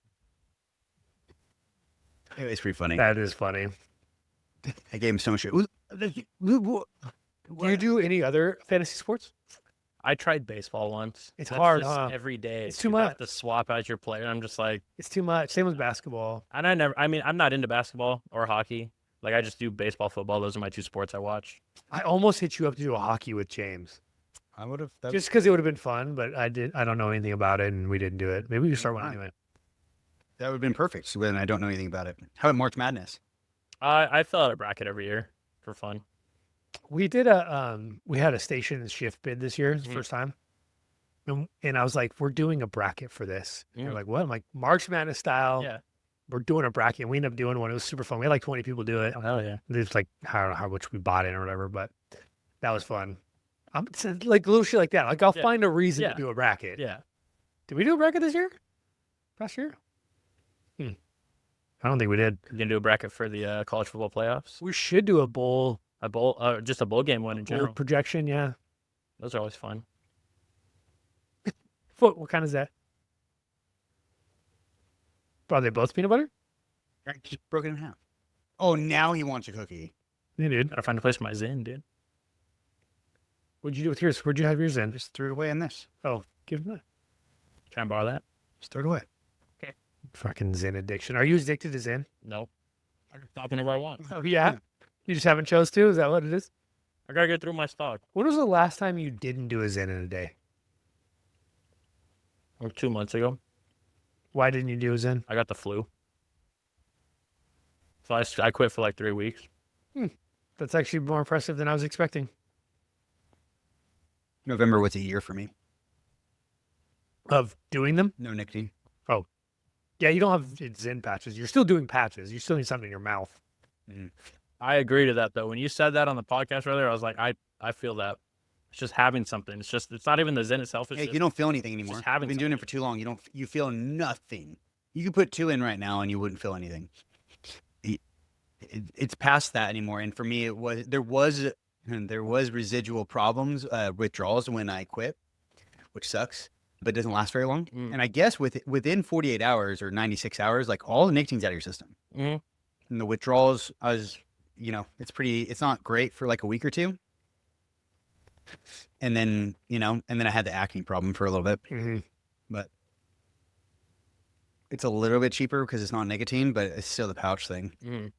It was pretty funny. That is funny. I gave him so much shit. Do you do any other fantasy sports? I tried baseball once. It's That's hard, just huh? every day. It's too You have much. to swap out your player. I'm just like, It's too much. Same with basketball. and I'm not into basketball or hockey. Like, I just do baseball, football. Those are my two sports I watch. I almost hit you up to do a hockey with James. I would have. Just because it would have been fun, but I don't know anything about it and we didn't do it. Maybe we can start one Fine. anyway. That would have been perfect. So then I don't know anything about it. How about March Madness? I fill out a bracket every year for fun. We did we had a station shift bid this year. It's the Mhm. first time. And I was like, we're doing a bracket for this. And they're Mm. like, what? I'm like, March Madness style. Yeah. We're doing a bracket. We ended up doing one. It was super fun. We had like 20 people do it. Oh, hell yeah. There's like, I don't know how much we bought in or whatever, but that was fun. It's like little shit like that. Like I'll Yeah. find a reason Yeah. to do a bracket. Yeah. Did we do a bracket this year? Last year? I don't think we did. You can do a bracket for the college football playoffs. We should do a bowl, Just a bowl game one in bowl general. projection. Yeah. Those are always fun. What kind is that? Are they both peanut butter? I just broke it in half. Oh, now he wants a cookie. Yeah, dude. Gotta find a place for my Zen, dude. What'd you do with yours? Where'd you have yours in? Just threw it away in this. Oh, give him that. Try and borrow that? Just throw it away. Fucking Zen addiction. Are you addicted to Zen? No. I can stop whenever I want. Oh, yeah. You just haven't chose to? Is that what it is? I gotta get through my stock. When was the last time you didn't do a Zen in a day? Or 2 months ago. Why didn't you do Zen? I got the flu. So I quit for like 3 weeks. That's actually more impressive than I was expecting. November was a year for me. Of doing them? No nicotine. Yeah, you don't have Zen patches. You're still doing patches. You still need something in your mouth. I agree to that though. When you said that on the podcast earlier, I was like, I feel that. It's just having something. It's not even the Zen itself. It's Hey, just, you don't feel anything anymore. just having You've been doing it for too long. You feel nothing. You could put 2 in right now and you wouldn't feel anything. It's past that anymore. And for me, there was residual problems, withdrawals when I quit, which sucks, but it doesn't last very long. And I guess within 48 hours or 96 hours, like all the nicotine's out of your system. And the withdrawals, it's not great for like a week or two. And then, I had the acne problem for a little bit, but it's a little bit cheaper because it's not nicotine, but it's still the pouch thing.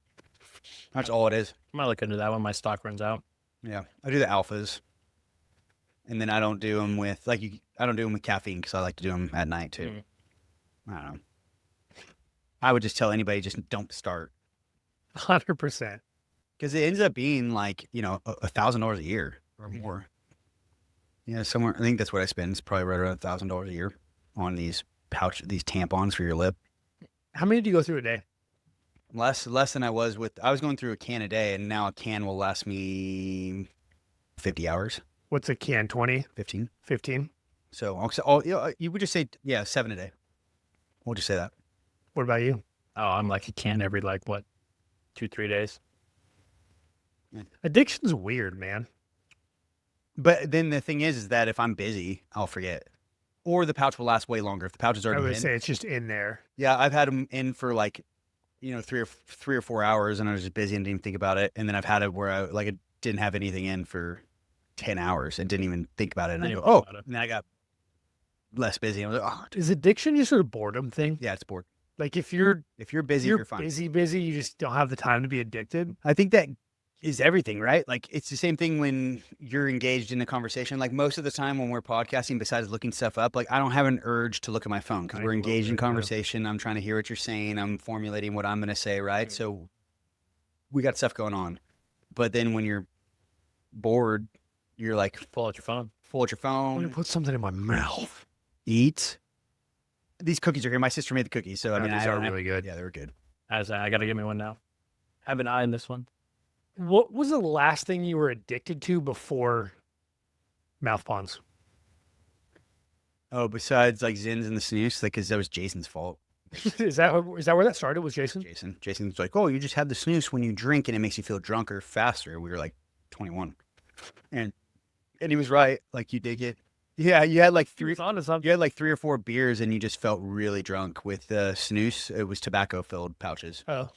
That's all it is. I might look into that when my stock runs out. Yeah. I do the alphas. And then I don't do them with caffeine because I like to do them at night too. I don't know. I would just tell anybody, just don't start. 100%. Because it ends up being like, $1,000 a year or more. Yeah, somewhere. I think that's what I spend. It's probably right around $1,000 a year on these tampons for your lip. How many do you go through a day? Less than I was going through a can a day, and now a can will last me 50 hours. What's a can? 20? 15. 15? So you would just say, 7 a day. We'll just say that. What about you? Oh, I'm like a can every 2-3 days. Addiction's weird, man. But then the thing is that if I'm busy, I'll forget. Or the pouch will last way longer. If the pouch is I already would in. say it's just in there. Yeah, I've had them in for 3 or 4 hours, and I was just busy and didn't even think about it. And then I've had it where I didn't have anything in for 10 hours and didn't even think about it. And I go, and then I got less busy. I was like, Is addiction just a boredom thing? yeah, it's bored. Like if you're busy, you're fine. busy, you just don't have the time to be addicted. I think that is everything, right? Like it's the same thing when you're engaged in a conversation. Like most of the time when we're podcasting, besides looking stuff up, like I don't have an urge to look at my phone because we're engaged in conversation. I'm trying to hear what you're saying. I'm formulating what I'm going to say, right? So we got stuff going on. But then when you're bored, you're like Pull out your phone. I'm gonna put something in my mouth. Eat. These cookies are here. My sister made the cookies, so These are really good. Yeah, they were good. I got to give me one now. I have an eye in this one. What was the last thing you were addicted to before mouth ponds? Oh, besides like Zins and the snooze, because that was Jason's fault. Is that where that started? Was Jason? Jason's like, oh, you just had the snooze when you drink and it makes you feel drunker faster. We were like 21, and he was right. Like you dig it. Yeah, you had like 3 or 4 beers and you just felt really drunk. With the snooze, it was tobacco filled pouches. Oh,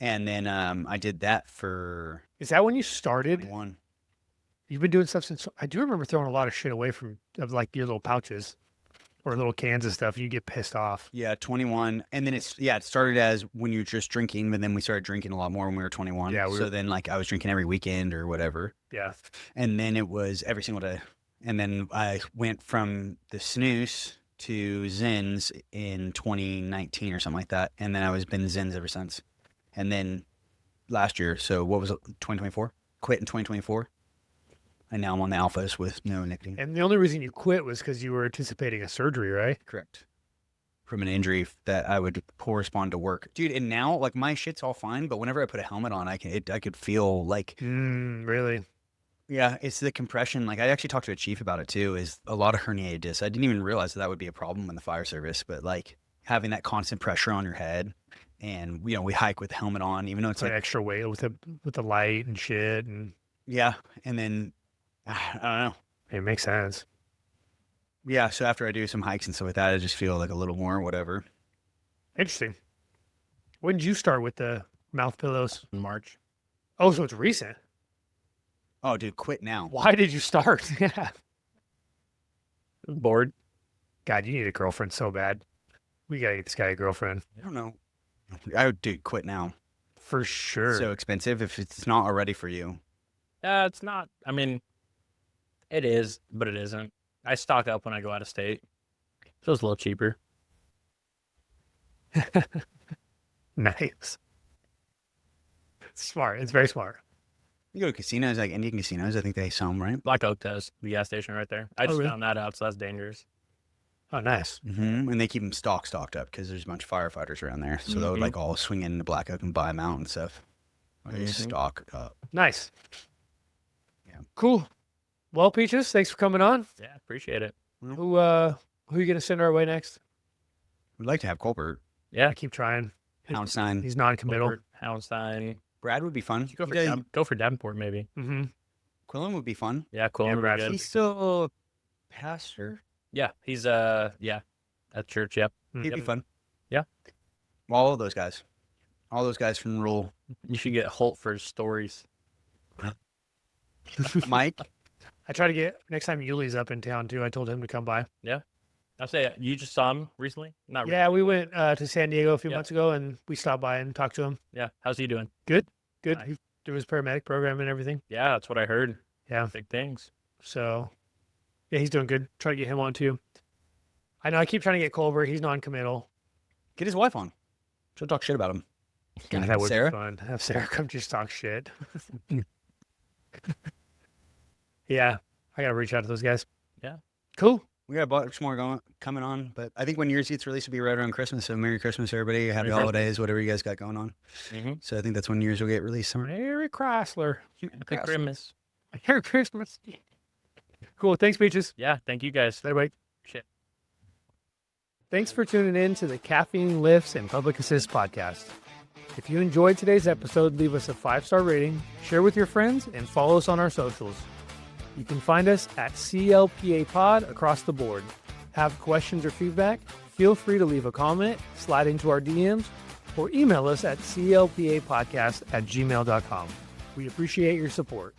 And then I did that for is that when you started? 1. You've been doing stuff since. I do remember throwing a lot of shit away of like your little pouches or little cans and stuff. You get pissed off. Yeah, 21. And then it started as when you're just drinking, but then we started drinking a lot more when we were 21. Yeah, so then like I was drinking every weekend or whatever. Yeah. And then it was every single day. And then I went from the snooze to Zins in 2019 or something like that. And then I was been Zins ever since. And then last year, so what was it, 2024? Quit in 2024. And now I'm on the alphas with no nicotine. And the only reason you quit was because you were anticipating a surgery, right? Correct. From an injury that I would correspond to work. Dude, and now, like, my shit's all fine, but whenever I put a helmet on, I could feel like... Really? Yeah, it's the compression. Like, I actually talked to a chief about it, too, is a lot of herniated discs. I didn't even realize that would be a problem in the fire service, but, like, having that constant pressure on your head, and, we hike with the helmet on, even though it's like extra weight with the light and shit. And yeah, and then, I don't know. It makes sense. Yeah, so after I do some hikes and stuff like that, I just feel like a little more whatever. Interesting. When did you start with the mouth pillows? In March. Oh, so it's recent. Oh, dude, quit now. Why did you start? Yeah. Bored. God, you need a girlfriend so bad. We gotta get this guy a girlfriend. I don't know. I would do quit now. For sure. So expensive if it's not already for you. It's not. I mean, it is, but it isn't. I stock up when I go out of state. So it's a little cheaper. Nice. Smart. It's very smart. You go to casinos, like Indian casinos, I think they sell them, right? Black Oak does, the gas station right there. I just really? found that out, so that's dangerous. Oh, nice. Mm-hmm. And they keep them stocked up because there's a bunch of firefighters around there. So they would like all swing into Black Oak and buy them out and stuff. They stock up. Nice. Yeah. Cool. Well, Peaches, thanks for coming on. Yeah, appreciate it. Who are you gonna send our way next? We'd like to have Colbert. Yeah, I keep trying. Houndstein. He's non-committal. Colbert, Houndstein. Brad would be fun. Go for Davenport, maybe. Mm-hmm. Quillen would be fun. Yeah, cool. Yeah, Yeah, Brad. He's still a pastor. yeah, he's at church. Yep. He'd be fun. Yeah. All of those guys. All those guys from Rule. You should get Holt for his stories. Mike. I try to get next time Yuli's up in town too. I told him to come by. I'll say you just saw him recently. Not Yeah, we went to San Diego a few Yeah. months ago, and we stopped by and talked to him. Yeah. How's he doing? Good. Nice. He through his paramedic program and everything. Yeah, that's what I heard. Yeah. Big things. So, yeah, he's doing good. Try to get him on too. I know I keep trying to get Colbert. He's non-committal. Get his wife on. She'll talk shit about him. God, that would Sarah? be fun. Have Sarah come just talk shit. Yeah, I gotta reach out to those guys. Yeah. Cool. We got a bunch more coming on, but I think when yours gets released will be right around Christmas. So Merry Christmas, everybody. Happy Merry holidays, whatever you guys got going on. Mm-hmm. So I think that's when yours will get released. Merry Chrysler. Happy Christmas. Merry Christmas. Cool. Thanks, Peaches. Yeah. Thank you guys. Bye-bye. Shit. Thanks for tuning in to the Caffeine Lifts and Public Assist podcast. If you enjoyed today's episode, leave us a 5-star rating, share with your friends, and follow us on our socials. You can find us at CLPA Pod across the board. Have questions or feedback? Feel free to leave a comment, slide into our DMs, or email us at clpapodcast@gmail.com. We appreciate your support.